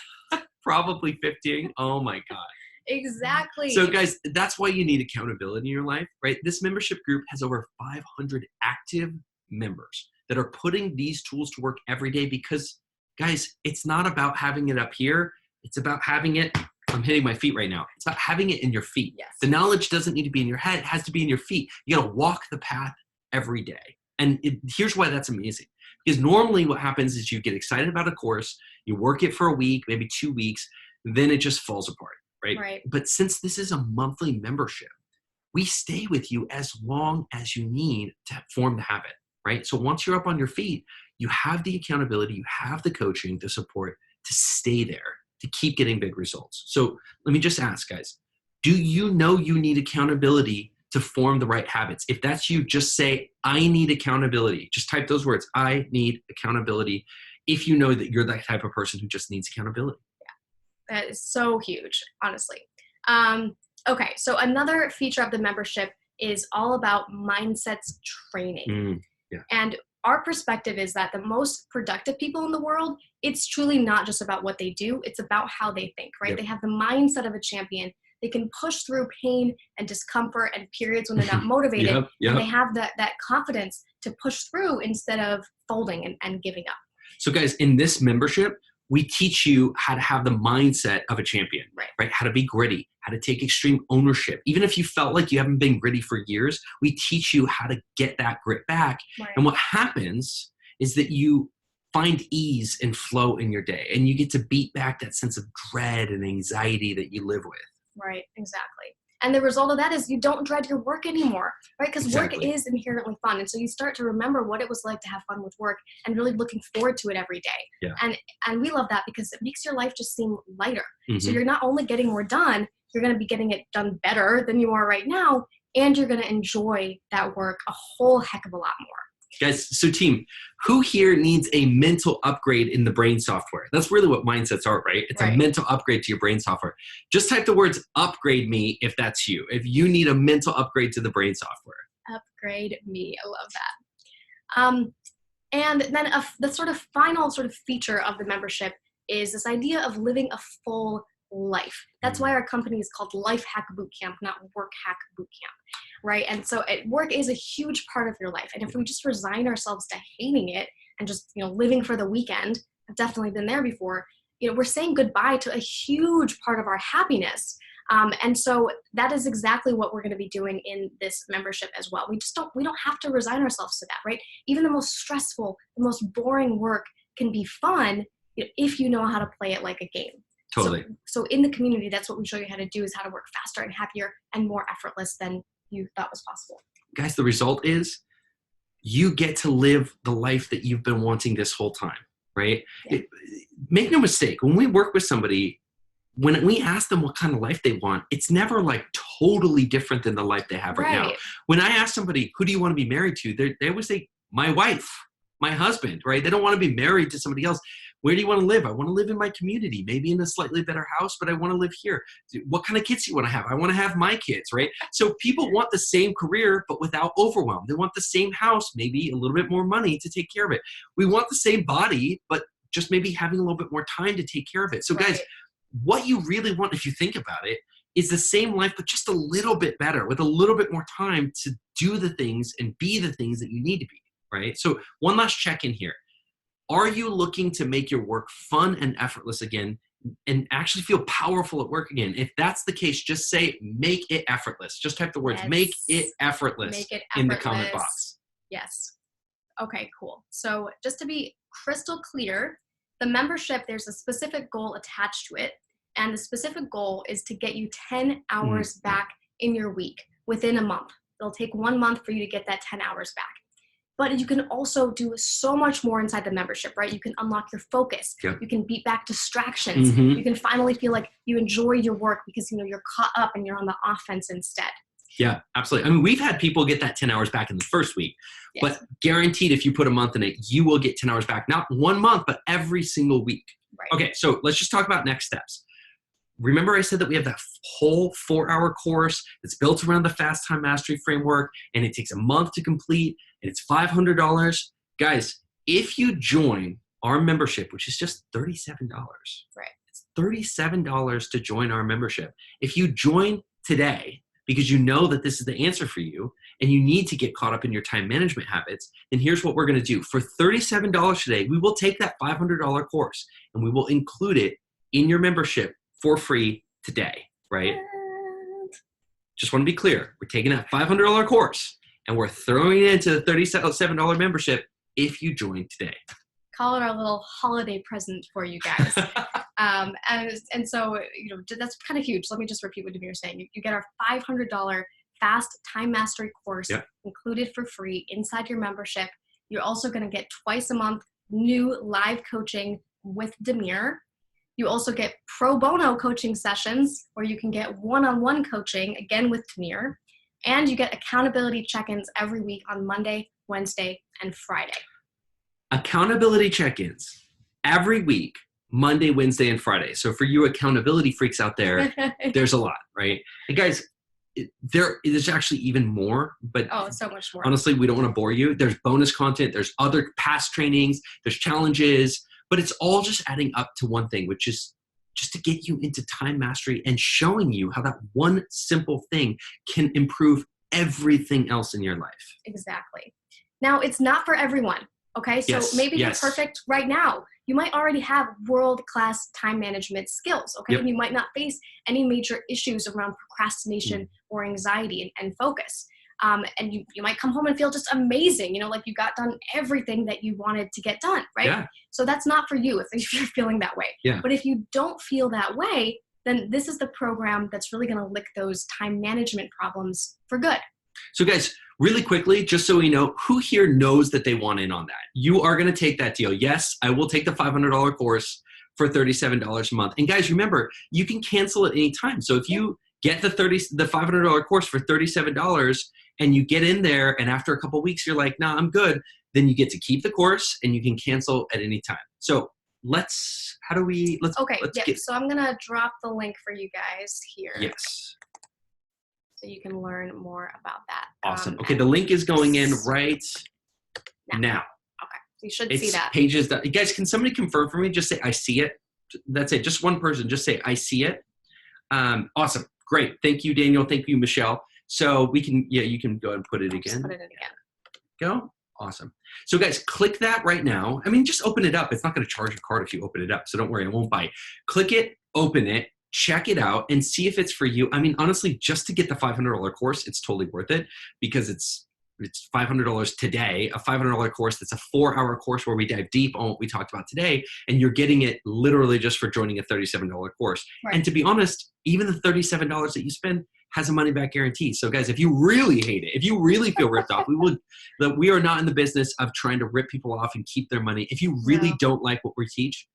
Probably 15. Oh my God. Exactly. So guys, that's why you need accountability in your life, right? This membership group has over 500 active members that are putting these tools to work every day because, guys, it's not about having it up here. It's about having it, I'm hitting my feet right now. It's about having it in your feet. Yes. The knowledge doesn't need to be in your head. It has to be in your feet. You got to walk the path every day. And here's why that's amazing. Because normally what happens is you get excited about a course, you work it for a week, maybe 2 weeks, then it just falls apart, right? But since this is a monthly membership, we stay with you as long as you need to form the habit. Right? So once you're up on your feet, you have the accountability, you have the coaching, the support to stay there, to keep getting big results. So let me just ask, guys, do you know you need accountability to form the right habits? If that's you, just say, I need accountability. Just type those words, I need accountability, if you know that you're that type of person who just needs accountability. Yeah, that is so huge, honestly. Okay, so another feature of the membership is all about mindsets training. Yeah. And our perspective is that the most productive people in the world, it's truly not just about what they do, it's about how they think, right? Yep. They have the mindset of a champion. They can push through pain and discomfort and periods when they're not motivated. Yep. And they have that confidence to push through instead of folding and giving up. So guys, in this membership, we teach you how to have the mindset of a champion, right? How to be gritty, how to take extreme ownership. Even if you felt like you haven't been gritty for years, we teach you how to get that grit back. Right. And what happens is that you find ease and flow in your day, and you get to beat back that sense of dread and anxiety that you live with. Right, exactly. And the result of that is you don't dread your work anymore, right? Because work Exactly. is inherently fun. And so you start to remember what it was like to have fun with work and really looking forward to it every day. Yeah. And we love that because it makes your life just seem lighter. So Mhm. you're not only getting more done, you're going to be getting it done better than you are right now. And you're going to enjoy that work a whole heck of a lot more. Guys, so team, who here needs a mental upgrade in the brain software? That's really what mindsets are, right? It's a Right. mental upgrade to your brain software. Just type the words upgrade me if that's you. If you need a mental upgrade to the brain software. Upgrade me. I love that. And then the sort of final sort of feature of the membership is this idea of living a full life. That's why our company is called Life Hack Bootcamp, not Work Hack Bootcamp, right? And so work is a huge part of your life. And if we just resign ourselves to hating it and just, living for the weekend, I've definitely been there before, we're saying goodbye to a huge part of our happiness. And so that is exactly what we're going to be doing in this membership as well. We don't have to resign ourselves to that, right? Even the most stressful, the most boring work can be fun if you know how to play it like a game. Totally. So in the community, that's what we show you how to do, is how to work faster and happier and more effortless than you thought was possible. Guys, the result is you get to live the life that you've been wanting this whole time, right? Yeah. Make no mistake, when we work with somebody, when we ask them what kind of life they want, it's never like totally different than the life they have right now. When I ask somebody, who do you want to be married to? They always say, my wife, my husband, right? They don't want to be married to somebody else. Where do you want to live? I want to live in my community, maybe in a slightly better house, but I want to live here. What kind of kids do you want to have? I want to have my kids, right? So people want the same career, but without overwhelm. They want the same house, maybe a little bit more money to take care of it. We want the same body, but just maybe having a little bit more time to take care of it. So guys, what you really want, if you think about it, is the same life, but just a little bit better, with a little bit more time to do the things and be the things that you need to be, right? So one last check-in here. Are you looking to make your work fun and effortless again and actually feel powerful at work again? If that's the case, just say, make it effortless. Just type the words, make it effortless, in the comment box. Yes. Okay, cool. So just to be crystal clear, the membership, there's a specific goal attached to it. And the specific goal is to get you 10 hours back in your week within a month. It'll take 1 month for you to get that 10 hours back. But you can also do so much more inside the membership, right? You can unlock your focus. Yep. You can beat back distractions. You can finally feel like you enjoy your work because you're caught up and you're on the offense instead. Yeah, absolutely. I mean, we've had people get that 10 hours back in the first week, Yes. but guaranteed if you put a month in it, you will get 10 hours back. Not 1 month, but every single week. Right. Okay, so let's just talk about next steps. Remember I said that we have that whole 4-hour course that's built around the Fast Time Mastery framework, and it takes a month to complete, and it's $500. Guys, if you join our membership, which is just $37. Right. It's $37 to join our membership. If you join today because you know that this is the answer for you and you need to get caught up in your time management habits, then here's what we're going to do. For $37 today, we will take that $500 course and we will include it in your membership for free today, right? Just want to be clear. We're taking that $500 course and we're throwing it into the $37 membership if you join today. Call it our little holiday present for you guys. And so, that's kind of huge. Let me just repeat what you're saying. You get our $500 Fast Time Mastery course included for free inside your membership. You're also going to get twice a month new live coaching with Demir. You also get pro bono coaching sessions where you can get one-on-one coaching, again with Demir. And you get accountability check-ins every week on Monday, Wednesday, and Friday. Accountability check-ins every week, Monday, Wednesday, and Friday. So for you accountability freaks out there, there's a lot, right? And guys, there's actually even more, but so much more. Honestly, we don't want to bore you. There's bonus content, there's other past trainings, there's challenges, but it's all just adding up to one thing, which is just to get you into time mastery and showing you how that one simple thing can improve everything else in your life. Exactly. Now, it's not for everyone. Okay, so maybe you're perfect right now. You might already have world-class time management skills, okay? And you might not face any major issues around procrastination or anxiety and focus. And you might come home and feel just amazing, like you got done everything that you wanted to get done, right? Yeah. So that's not for you if you're feeling that way. Yeah. But if you don't feel that way, then this is the program that's really going to lick those time management problems for good. So guys, really quickly, just so we know, who here knows that they want in on that? You are going to take that deal. Yes, I will take the $500 course for $37 a month. And guys, remember, you can cancel at any time. So if you get the $500 course for $37 and you get in there and after a couple of weeks you're like, nah, I'm good, then you get to keep the course and you can cancel at any time. So let's so I'm going to drop the link for you guys here. Yes. So you can learn more about that. Awesome. Okay, the link is going in right now. Okay, you should see that. Pages that, guys, can somebody confirm for me? Just say, I see it. That's it. Just one person. Just say, I see it. Awesome. Great. Thank you, Daniel. Thank you, Michelle. So we can, you can go ahead and put it again. Just put it in again. Go. Awesome. So guys, click that right now. I mean, just open it up. It's not going to charge your card if you open it up. So don't worry, it won't bite. Click it, open it, check it out, and see if it's for you. I mean, honestly, just to get the $500 course, it's totally worth it because it's $500 today, a $500 course that's a 4-hour course where we dive deep on what we talked about today, and you're getting it literally just for joining a $37 course. Right. And to be honest, even the $37 that you spend has a money-back guarantee. So guys, if you really hate it, if you really feel ripped off, we are not in the business of trying to rip people off and keep their money. If you really don't like what we teach,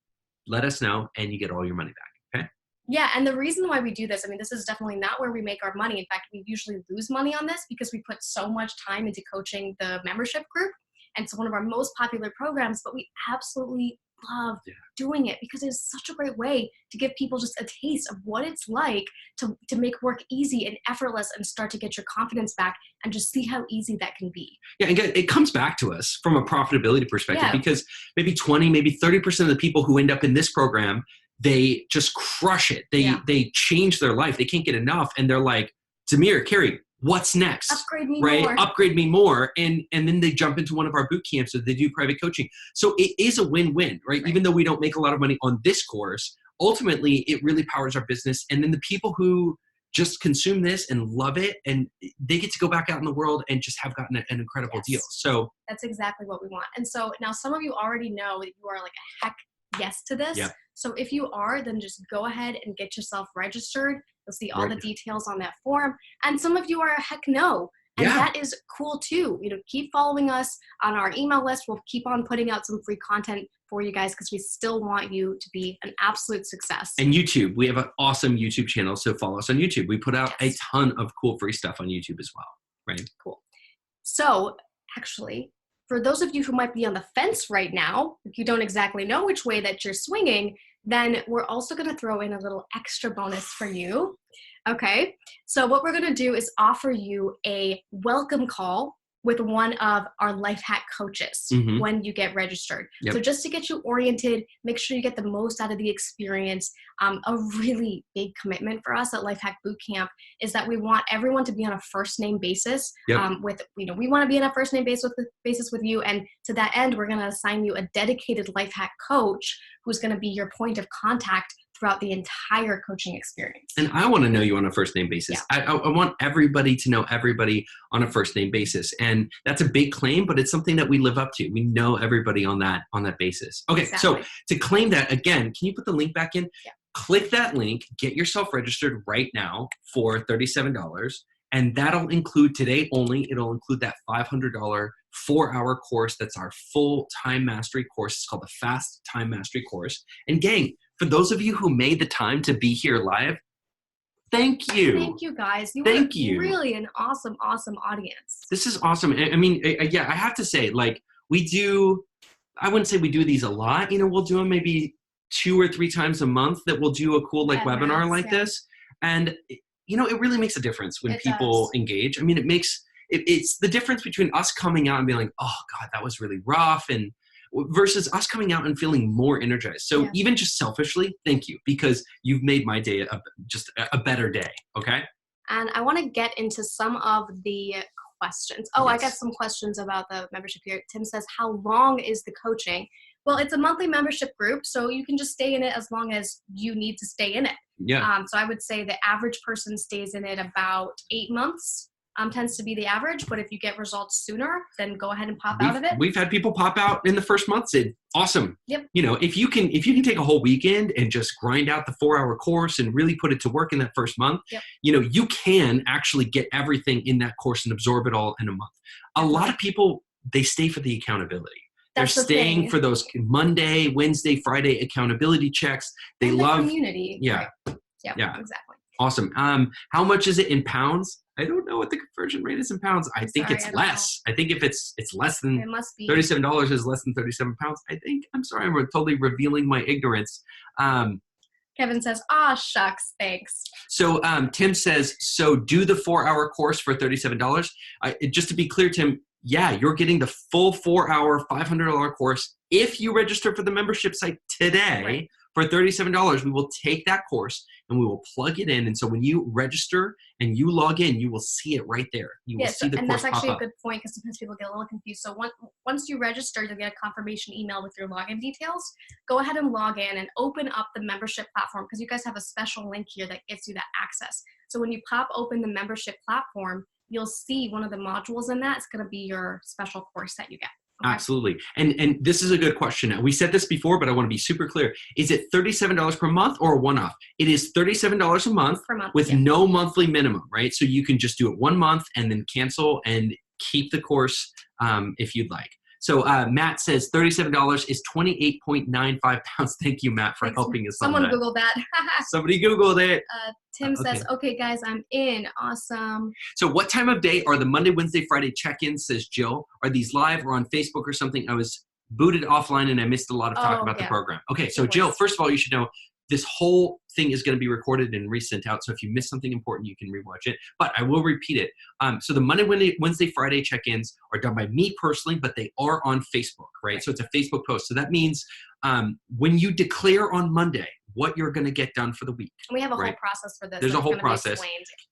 let us know and you get all your money back. Yeah, and the reason why we do this, I mean, this is definitely not where we make our money. In fact, we usually lose money on this because we put so much time into coaching the membership group. And it's one of our most popular programs, but we absolutely love doing it because it's such a great way to give people just a taste of what it's like to make work easy and effortless and start to get your confidence back and just see how easy that can be. Yeah, and it comes back to us from a profitability perspective because maybe 20, maybe 30% of the people who end up in this program, they just crush it. They change their life. They can't get enough. And they're like, Zamir, Carrie, what's next? Upgrade me more. Upgrade me more. And then they jump into one of our boot camps or they do private coaching. So it is a win-win, right? Even though we don't make a lot of money on this course, ultimately it really powers our business. And then the people who just consume this and love it, and they get to go back out in the world and just have gotten an incredible deal. So that's exactly what we want. And so now some of you already know that you are like a heck yes to this. Yep. So if you are, then just go ahead and get yourself registered. You'll see all the details on that form. And some of you are a heck no. And that is cool too. Keep following us on our email list. We'll keep on putting out some free content for you guys because we still want you to be an absolute success. And YouTube, we have an awesome YouTube channel. So follow us on YouTube. We put out a ton of cool free stuff on YouTube as well. Right? Cool. So actually, for those of you who might be on the fence right now, if you don't exactly know which way that you're swinging, then we're also going to throw in a little extra bonus for you. Okay, so what we're going to do is offer you a welcome call with one of our life hack coaches when you get registered. So just to get you oriented, make sure you get the most out of the experience. A really big commitment for us at Life Hack Bootcamp is that we want everyone to be on a first name basis. We want to be on a first name basis with you. And to that end, we're going to assign you a dedicated life hack coach who's going to be your point of contact throughout the entire coaching experience. And I want to know you on a first name basis. I want everybody to know everybody on a first name basis. And that's a big claim, but it's something that we live up to. We know everybody on that basis. Okay, so to claim that, again, can you put the link back in? Yeah. Click that link, get yourself registered right now for $37. And that'll include today only, it'll include that $500 4-hour course. That's our full time mastery course. It's called the Fast Time Mastery course. And gang, for those of you who made the time to be here live, thank you. Thank you, guys. Thank you. Really an awesome, awesome audience. This is awesome. I mean, I have to say, like, I wouldn't say we do these a lot. We'll do them maybe 2 or 3 times a month that we'll do a cool webinar like this. And, it really makes a difference when people engage. I mean, it's the difference between us coming out and being like, oh God, that was really rough, and versus us coming out and feeling more energized. So even just selfishly, thank you, because you've made my day just a better day. Okay. And I want to get into some of the questions. I got some questions about the membership here. Tim says, how long is the coaching? Well, it's a monthly membership group, so you can just stay in it as long as you need to stay in it. Yeah. So I would say the average person stays in it about 8 months. tends to be the average, but if you get results sooner, then go ahead and pop out of it. We've had people pop out in the first month. Said, awesome. Yep. You know, if you can take a whole weekend and just grind out the 4-hour course and really put it to work in that first month, yep. you know, you can actually get everything in that course and absorb it all in a month. A lot of people, they stay for the accountability. That's They're staying for those Monday, Wednesday, Friday accountability checks. They and love the community. Yeah. Right. Yep, yeah. Exactly. Awesome. How much is it in pounds? I don't know what the conversion rate is in pounds. I think it's less. I think if it's less than it must be. $37 is less than 37 pounds. I think. I'm sorry. I'm totally revealing my ignorance. Kevin says, shucks, thanks. So Tim says, so do the 4-hour course for $37. Just to be clear, Tim, yeah, you're getting the full 4-hour, $500 course. If you register for the membership site today, right. For $37, we will take that course and we will plug it in. And so when you register and you log in, you will see it right there. You will see the and course that's actually pop a good point because sometimes people get a little confused. So once you register, you'll get a confirmation email with your login details. Go ahead and log in and open up the membership platform because you guys have a special link here that gets you that access. So when you pop open the membership platform, you'll see one of the modules in that. It's going to be your special course that you get. Okay. Absolutely. And this is a good question. We said this before, but I want to be super clear. Is it $37 per month or a one-off? It is $37 a month per month with no monthly minimum, right? So you can just do it 1 month and then cancel and keep the course if you'd like. So Matt says $37 is 28.95 pounds. Thank you, Matt, for helping us on that. Someone Googled that. Somebody Googled it. Tim says, okay, guys, I'm in. Awesome. So what time of day are the Monday, Wednesday, Friday check-ins, says Jill? Are these live or on Facebook or something? I was booted offline and I missed a lot of talk about the program. Okay, so Jill, first of all, you should know this whole thing is going to be recorded and resent out. So if you missed something important, you can rewatch it. But I will repeat it. So the Monday, Wednesday, Friday check-ins are done by me personally, but they are on Facebook, right? So it's a Facebook post. So that means when you declare on Monday what you're going to get done for the week. And we have a whole process for this. There's a whole process.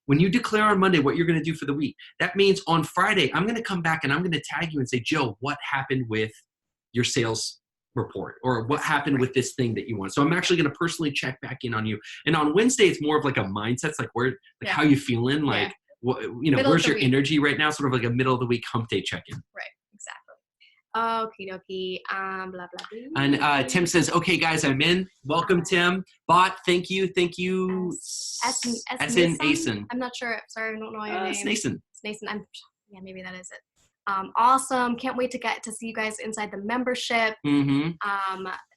When you declare on Monday what you're going to do for the week, that means on Friday, I'm going to come back and I'm going to tag you and say, Jill, what happened with your sales report or what happened with this thing that you want. So I'm actually going to personally check back in on you. And on Wednesday, it's more of like a mindset. It's like how you feeling? Like, what, you know, where's your energy right now? Sort of like a middle of the week hump day check-in. Right. Exactly. Okie dokie. Blah, blah, blah. And Tim says, okay, guys, I'm in. Welcome, Tim. Bot, thank you. Asen. I'm not sure. Sorry, I don't know your name. Snason. Maybe that is it. Awesome. Can't wait to get to see you guys inside the membership. Mm-hmm.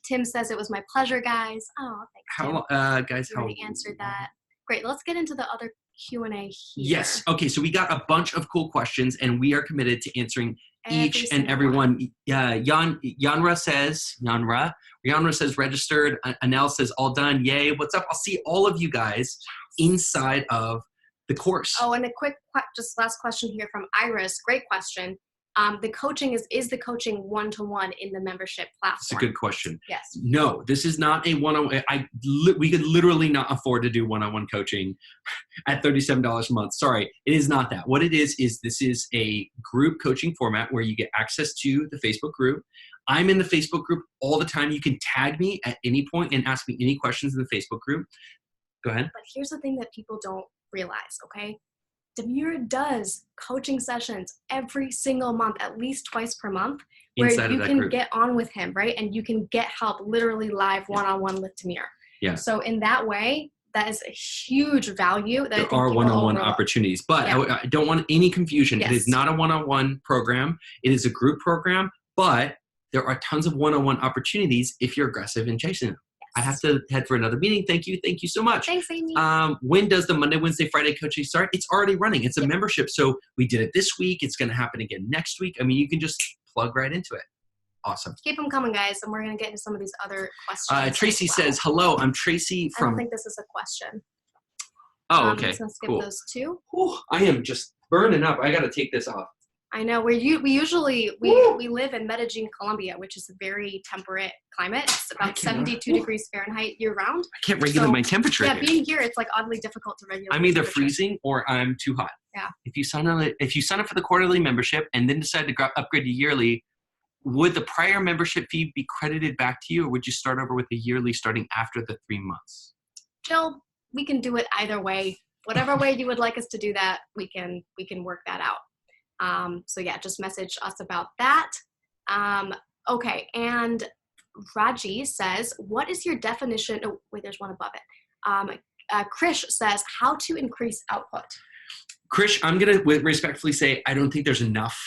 Tim says it was my pleasure, guys. Oh, thanks, Tim. Guys, you already answered that. Great. Let's get into the other Q&A here. Yes. Okay. So we got a bunch of cool questions, and we are committed to answering each and every one. Yanra says registered. Anel says all done. Yay. What's up? I'll see all of you guys inside of the course. Oh, and a quick, just last question here from Iris. Great question. The coaching is the coaching one-to-one in the membership platform? That's a good question. Yes. No, this is not a one-on-one. We could literally not afford to do one-on-one coaching at $37 a month. Sorry, it is not that. What it is this is a group coaching format where you get access to the Facebook group. I'm in the Facebook group all the time. You can tag me at any point and ask me any questions in the Facebook group. Go ahead. But here's the thing that people don't realize, okay? Demir does coaching sessions every single month, at least twice per month, where you can get on with him, right? And you can get help literally live one-on-one with Demir. Yeah. So in that way, that is a huge value. That there are one-on-one opportunities, but I don't want any confusion. Yes. It is not a one-on-one program. It is a group program, but there are tons of one-on-one opportunities if you're aggressive and chasing them. I have to head for another meeting. Thank you. Thank you so much. Thanks, Amy. When does the Monday, Wednesday, Friday coaching start? It's already running. It's a membership. So we did it this week. It's going to happen again next week. I mean, you can just plug right into it. Awesome. Keep them coming, guys. And we're going to get into some of these other questions. Tracy says, hello, I'm Tracy from... I don't think this is a question. Oh, okay. I'm just going to skip those two. Ooh, I am just burning up. I got to take this off. I know. We live in Medellin, Colombia, which is a very temperate climate. It's about 72 degrees Fahrenheit year round. I can't regulate my temperature. Yeah, being here, it's like oddly difficult to regulate. I'm either freezing or I'm too hot. Yeah. If you sign up for the quarterly membership and then decide to upgrade to yearly, would the prior membership fee be credited back to you, or would you start over with the yearly starting after the 3 months? Jill, we can do it either way. whatever way you would like us to do that, we can work that out. So yeah, just message us about that. Okay, and Raji says, what is your definition? Oh, wait, there's one above it. Krish says, how to increase output? Krish, I'm going to respectfully say, I don't think there's enough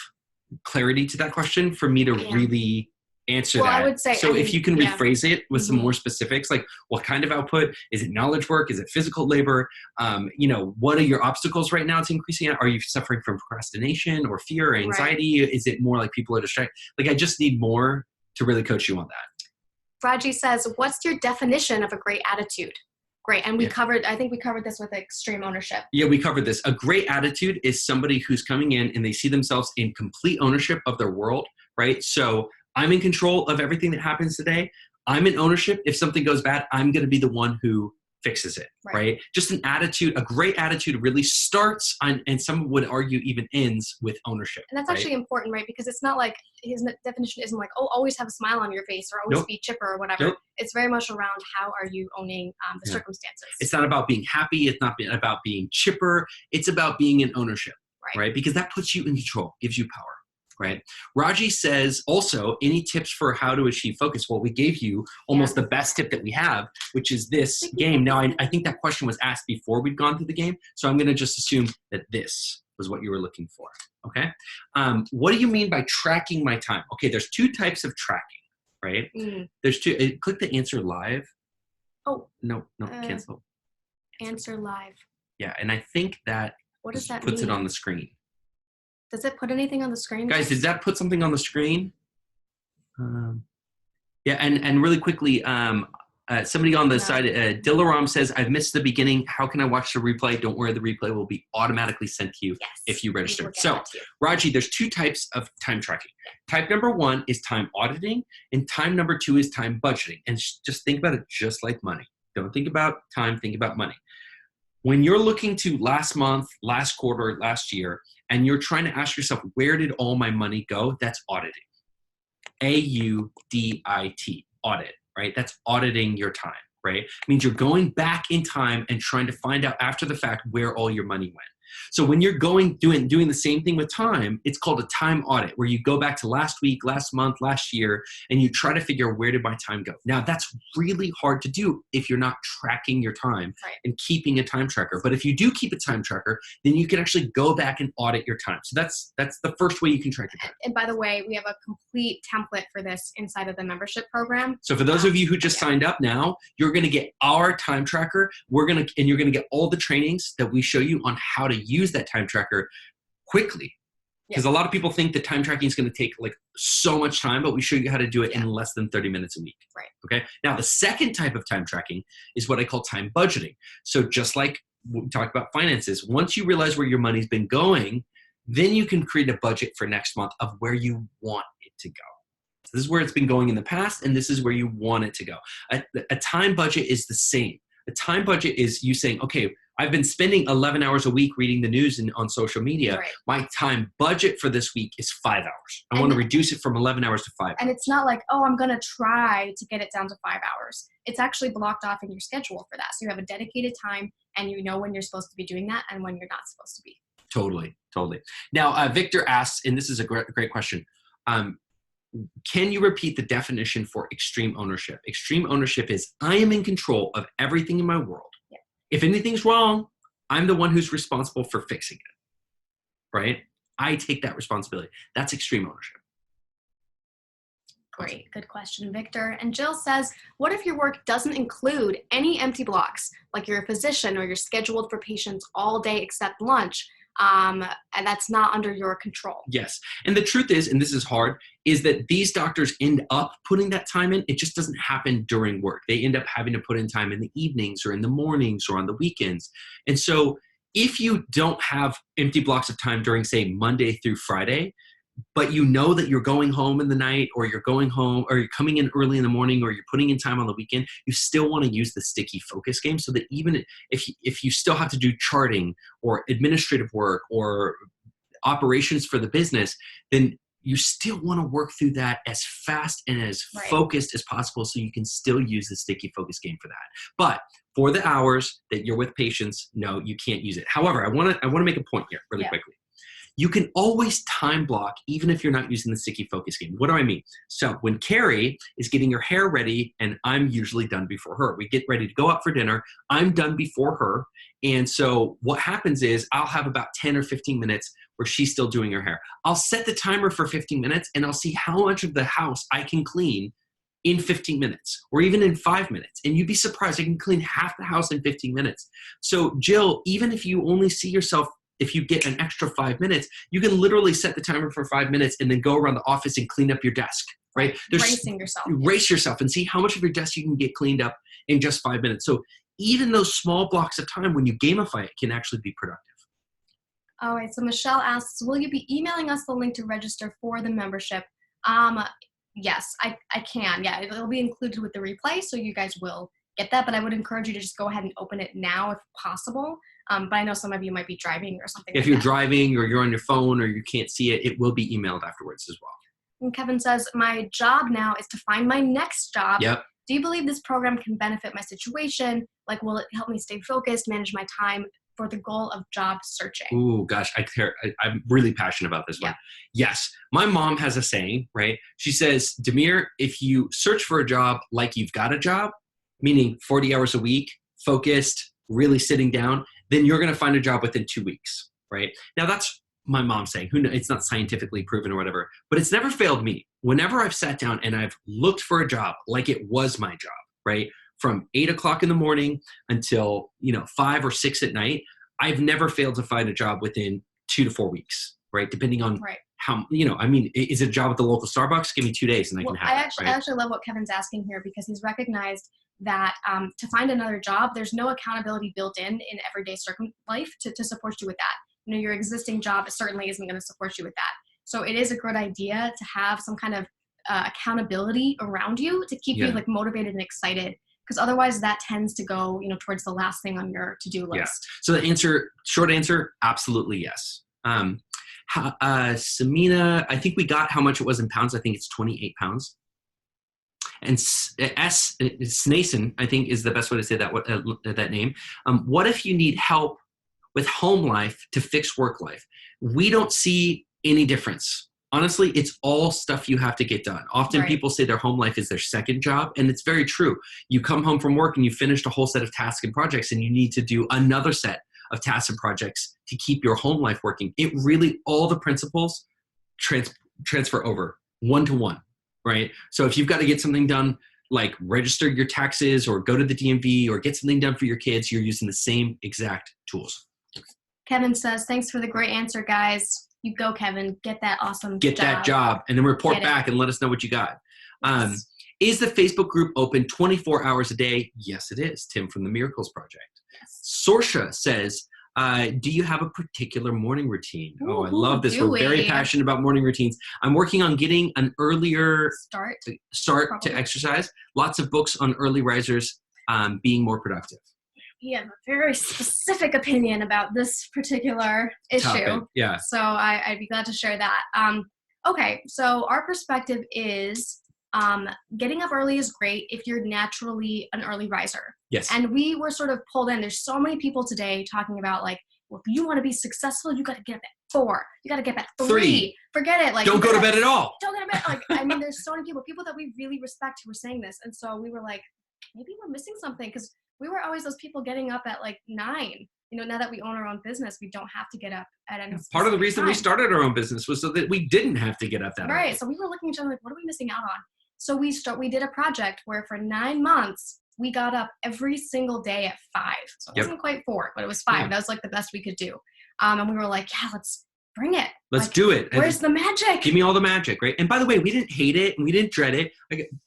clarity to that question for me to really answer that. I would say, so if you can rephrase it with some more specifics, like what kind of output? Is it knowledge work? Is it physical labor? What are your obstacles right now to increasing it? Are you suffering from procrastination or fear or anxiety? Right. Is it more like people are distracted? Like, I just need more to really coach you on that. Raji says, what's your definition of a great attitude? Great. And I think we covered this with extreme ownership. Yeah, we covered this. A great attitude is somebody who's coming in and they see themselves in complete ownership of their world, right? So I'm in control of everything that happens today. I'm in ownership. If something goes bad, I'm going to be the one who fixes it, right? Just an attitude, a great attitude really starts on, and some would argue even ends with ownership. And that's actually important, right? Because it's not like, his definition isn't like, oh, always have a smile on your face or always be chipper or whatever. It's very much around how are you owning the circumstances. It's not about being happy. It's not about being chipper. It's about being in ownership, right? Because that puts you in control, gives you power. Right. Raji says also, any tips for how to achieve focus? Well, we gave you almost the best tip that we have, which is this game. Now, I think that question was asked before we'd gone through the game. So I'm going to just assume that this was what you were looking for. Okay. What do you mean by tracking my time? Okay. There's two types of tracking, right? There's two. Click the answer live. Oh. No, cancel. Answer live. Yeah. And I think that what does that puts mean? it on the screen. Does it put anything on the screen? Guys, did that put something on the screen? And really quickly, somebody on the side, Dilaram says, I've missed the beginning. How can I watch the replay? Don't worry, the replay will be automatically sent to you if you register. So, Raji, there's two types of time tracking. Type number one is time auditing, and time number two is time budgeting. And just think about it just like money. Don't think about time, think about money. When you're looking to last month, last quarter, last year, and you're trying to ask yourself, where did all my money go? That's auditing. A-U-D-I-T, audit, right? That's auditing your time, right? It means you're going back in time and trying to find out after the fact where all your money went. So when you're doing the same thing with time, it's called a time audit, where you go back to last week, last month, last year, and you try to figure out, where did my time go? Now, that's really hard to do if you're not tracking your time and keeping a time tracker. But if you do keep a time tracker, then you can actually go back and audit your time. So that's the first way you can track your time. And by the way, we have a complete template for this inside of the membership program. So for those of you who just signed up now, you're going to get our time tracker. You're going to get all the trainings that we show you on how to use that time tracker quickly. Because a lot of people think that time tracking is going to take like so much time, but we show you how to do it in less than 30 minutes a week. Right. Okay. Now, the second type of time tracking is what I call time budgeting. So just like we talked about finances, once you realize where your money's been going, then you can create a budget for next month of where you want it to go. So this is where it's been going in the past, and this is where you want it to go. A time budget is the same. A time budget is you saying, okay, I've been spending 11 hours a week reading the news and on social media. Right. My time budget for this week is 5 hours. I want to reduce it from 11 hours to 5 hours. And it's not like, oh, I'm going to try to get it down to 5 hours. It's actually blocked off in your schedule for that. So you have a dedicated time, and you know when you're supposed to be doing that and when you're not supposed to be. Totally. Now, Victor asks, and this is a great question, can you repeat the definition for extreme ownership? Extreme ownership is, I am in control of everything in my world. Yeah. If anything's wrong, I'm the one who's responsible for fixing it, right? I take that responsibility. That's extreme ownership. Great. Good question, Victor. And Jill says, what if your work doesn't include any empty blocks, like you're a physician or you're scheduled for patients all day except lunch? And that's not under your control. Yes. And the truth is, and this is hard, is that these doctors end up putting that time in. It just doesn't happen during work. They end up having to put in time in the evenings or in the mornings or on the weekends. And so if you don't have empty blocks of time during, say, Monday through Friday, but you know that you're going home in the night, or you're going home, or you're coming in early in the morning, or you're putting in time on the weekend, you still want to use the sticky focus game, so that even if you still have to do charting or administrative work or operations for the business, then you still want to work through that as fast and as focused as possible so you can still use the sticky focus game for that. But for the hours that you're with patients, no, you can't use it. However, I want to make a point here really quickly. You can always time block even if you're not using the sticky focus game. What do I mean? So when Carrie is getting her hair ready, and I'm usually done before her, we get ready to go out for dinner, I'm done before her. And so what happens is I'll have about 10 or 15 minutes where she's still doing her hair. I'll set the timer for 15 minutes and I'll see how much of the house I can clean in 15 minutes or even in 5 minutes. And you'd be surprised, I can clean half the house in 15 minutes. So Jill, even if you only see yourself, if you get an extra 5 minutes, you can literally set the timer for 5 minutes and then go around the office and clean up your desk, right? Racing yourself. Race yourself and see how much of your desk you can get cleaned up in just 5 minutes. So even those small blocks of time, when you gamify it, can actually be productive. All right, so Michelle asks, will you be emailing us the link to register for the membership? Yes, I can. Yeah, it'll be included with the replay, so you guys will get that, but I would encourage you to just go ahead and open it now if possible. But I know some of you might be driving or something. If you're driving or you're on your phone or you can't see it, it will be emailed afterwards as well. And Kevin says, my job now is to find my next job. Yep. Do you believe this program can benefit my situation? Like, will it help me stay focused, manage my time for the goal of job searching? Ooh, gosh, I care. I'm really passionate about this one. Yes. My mom has a saying, right? She says, Demir, if you search for a job like you've got a job, meaning 40 hours a week, focused, really sitting down, then you're going to find a job within 2 weeks, right? Now, that's my mom saying. Who knows? It's not scientifically proven or whatever, but it's never failed me. Whenever I've sat down and I've looked for a job like it was my job, right? From 8 o'clock in the morning until 5 or 6 at night, I've never failed to find a job within 2 to 4 weeks, right? Depending on how, is it a job at the local Starbucks? Give me 2 days and I can have it. I actually love what Kevin's asking here because he's recognized that to find another job, there's no accountability built in everyday life to support you with that. Your existing job certainly isn't going to support you with that. So it is a good idea to have some kind of accountability around you to keep you like motivated and excited. Because otherwise that tends to go, towards the last thing on your to-do list. Yeah. So the short answer, absolutely yes. Samina, I think we got how much it was in pounds. I think it's 28 pounds. And Snason, I think is the best way to say that name. What if you need help with home life to fix work life? We don't see any difference. Honestly, it's all stuff you have to get done. Often people say their home life is their second job, and it's very true. You come home from work and you finished a whole set of tasks and projects, and you need to do another set of tasks and projects to keep your home life working. It really, all the principles transfer over one-to-one, right? So if you've got to get something done, like register your taxes or go to the DMV or get something done for your kids, you're using the same exact tools. Kevin says, thanks for the great answer, guys. You go, Kevin. Get that awesome Get that job and then report back and let us know what you got. Yes. Is the Facebook group open 24 hours a day? Yes, it is. Tim from the Miracles Project. Yes. Sorsha says, do you have a particular morning routine? Ooh, I love this. We're very passionate about morning routines. I'm working on getting an earlier start to exercise. Lots of books on early risers being more productive. We have a very specific opinion about this particular issue. Topic. Yeah. So I'd be glad to share that. Okay, so our perspective is getting up early is great if you're naturally an early riser. Yes. And we were sort of pulled in. There's so many people today talking about like, well, if you want to be successful, you got to get up at 4. You got to get up at 3. Forget it. Like, don't go to bed at all. Don't go to bed. Like, there's so many people that we really respect who were saying this. And so we were like, maybe we're missing something because we were always those people getting up at like 9. Now that we own our own business, we don't have to get up at any Part of the reason we started our own business was so that we didn't have to get up that early. Right. So we were looking at each other like, what are we missing out on? So we did a project where for 9 months, we got up every single day at 5. So it wasn't quite 4, but it was 5. Yeah. That was like the best we could do. And we were like, yeah, let's bring it. Let's do it. Where's the magic? Give me all the magic, right? And by the way, we didn't hate it and we didn't dread it,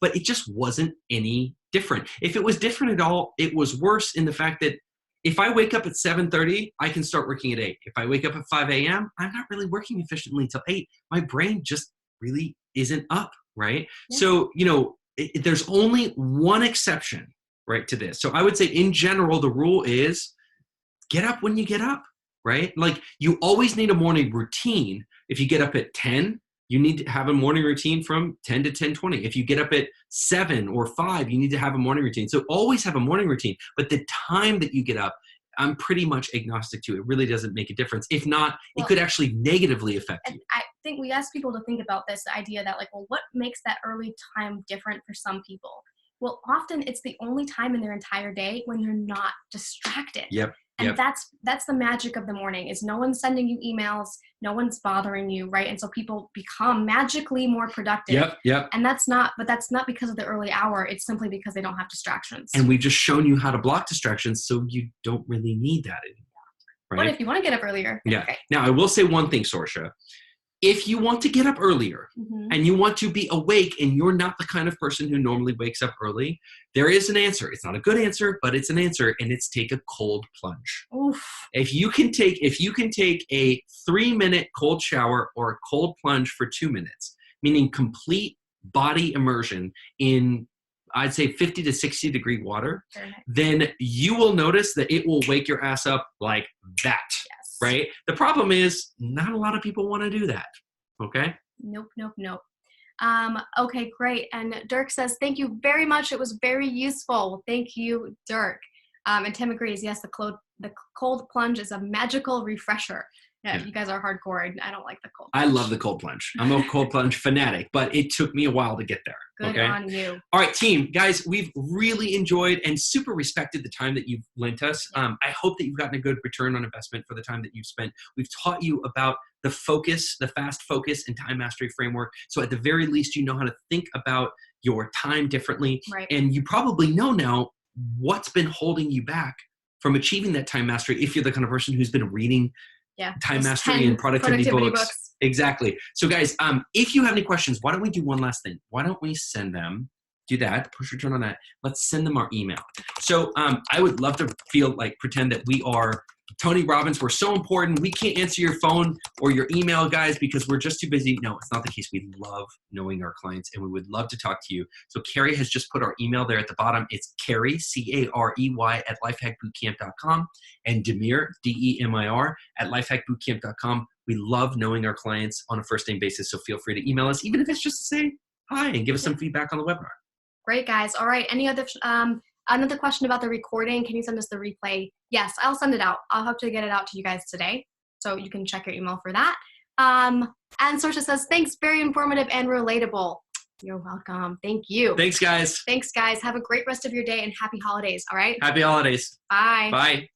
but it just wasn't any different. If it was different at all, it was worse in the fact that if I wake up at 7:30, I can start working at 8. If I wake up at 5 a.m., I'm not really working efficiently until 8. My brain just really isn't up, right? Yeah. So, there's only one exception, right, to this. So I would say in general, the rule is get up when you get up, right? Like you always need a morning routine. If you get up at 10, you need to have a morning routine from 10 to 10:20. If you get up at 7 or 5, you need to have a morning routine. So always have a morning routine. But the time that you get up, I'm pretty much agnostic to. It really doesn't make a difference. If not, it could actually negatively affect you. I think we ask people to think about this idea that, like, well, what makes that early time different for some people? Well, often it's the only time in their entire day when they're not distracted. Yep. And that's the magic of the morning, is no one's sending you emails, no one's bothering you, right? And so people become magically more productive. Yep. And that's not because of the early hour. It's simply because they don't have distractions. And we've just shown you how to block distractions, so you don't really need that anymore. Right? But if you want to get up earlier. Yeah. Okay. Now, I will say one thing, Sorsha. If you want to get up earlier and you want to be awake and you're not the kind of person who normally wakes up early, there is an answer. It's not a good answer, but it's an answer, and it's take a cold plunge. Oof. If you can take a 3-minute cold shower or a cold plunge for 2 minutes, meaning complete body immersion in, I'd say, 50 to 60 degree water, then you will notice that it will wake your ass up like that. Yes. Right? The problem is not a lot of people want to do that. Okay? Nope. Okay, great. And Dirk says, thank you very much. It was very useful. Well, thank you, Dirk. And Tim agrees. Yes, the cold plunge is a magical refresher. Yeah, you guys are hardcore. I don't like the cold plunge. I love the cold plunge. I'm a cold plunge fanatic, but it took me a while to get there. Good on you. All right, team. Guys, we've really enjoyed and super respected the time that you've lent us. I hope that you've gotten a good return on investment for the time that you've spent. We've taught you about the focus, the fast focus and time mastery framework. So at the very least, you know how to think about your time differently. Right. And you probably know now what's been holding you back from achieving that time mastery if you're the kind of person who's been reading time mastery and productivity books. Exactly. So guys, if you have any questions, why don't we do one last thing? Why don't we send them, do that, push return on that. Let's send them our email. So I would love to pretend that we are Tony Robbins. We're so important. We can't answer your phone or your email, guys, because we're just too busy. No, it's not the case. We love knowing our clients, and we would love to talk to you. So Carrie has just put our email there at the bottom. It's Carey, Carey, at lifehackbootcamp.com, and Demir, Demir, at lifehackbootcamp.com. We love knowing our clients on a first-name basis, so feel free to email us, even if it's just to say hi and give us some feedback on the webinar. Great, guys. All right. Any other another question about the recording? Can you send us the replay? Yes, I'll send it out. I'll have to get it out to you guys today, so you can check your email for that. And Sorsha says, thanks, very informative and relatable. You're welcome. Thank you. Thanks, guys. Thanks, guys. Have a great rest of your day and happy holidays, all right? Happy holidays. Bye. Bye.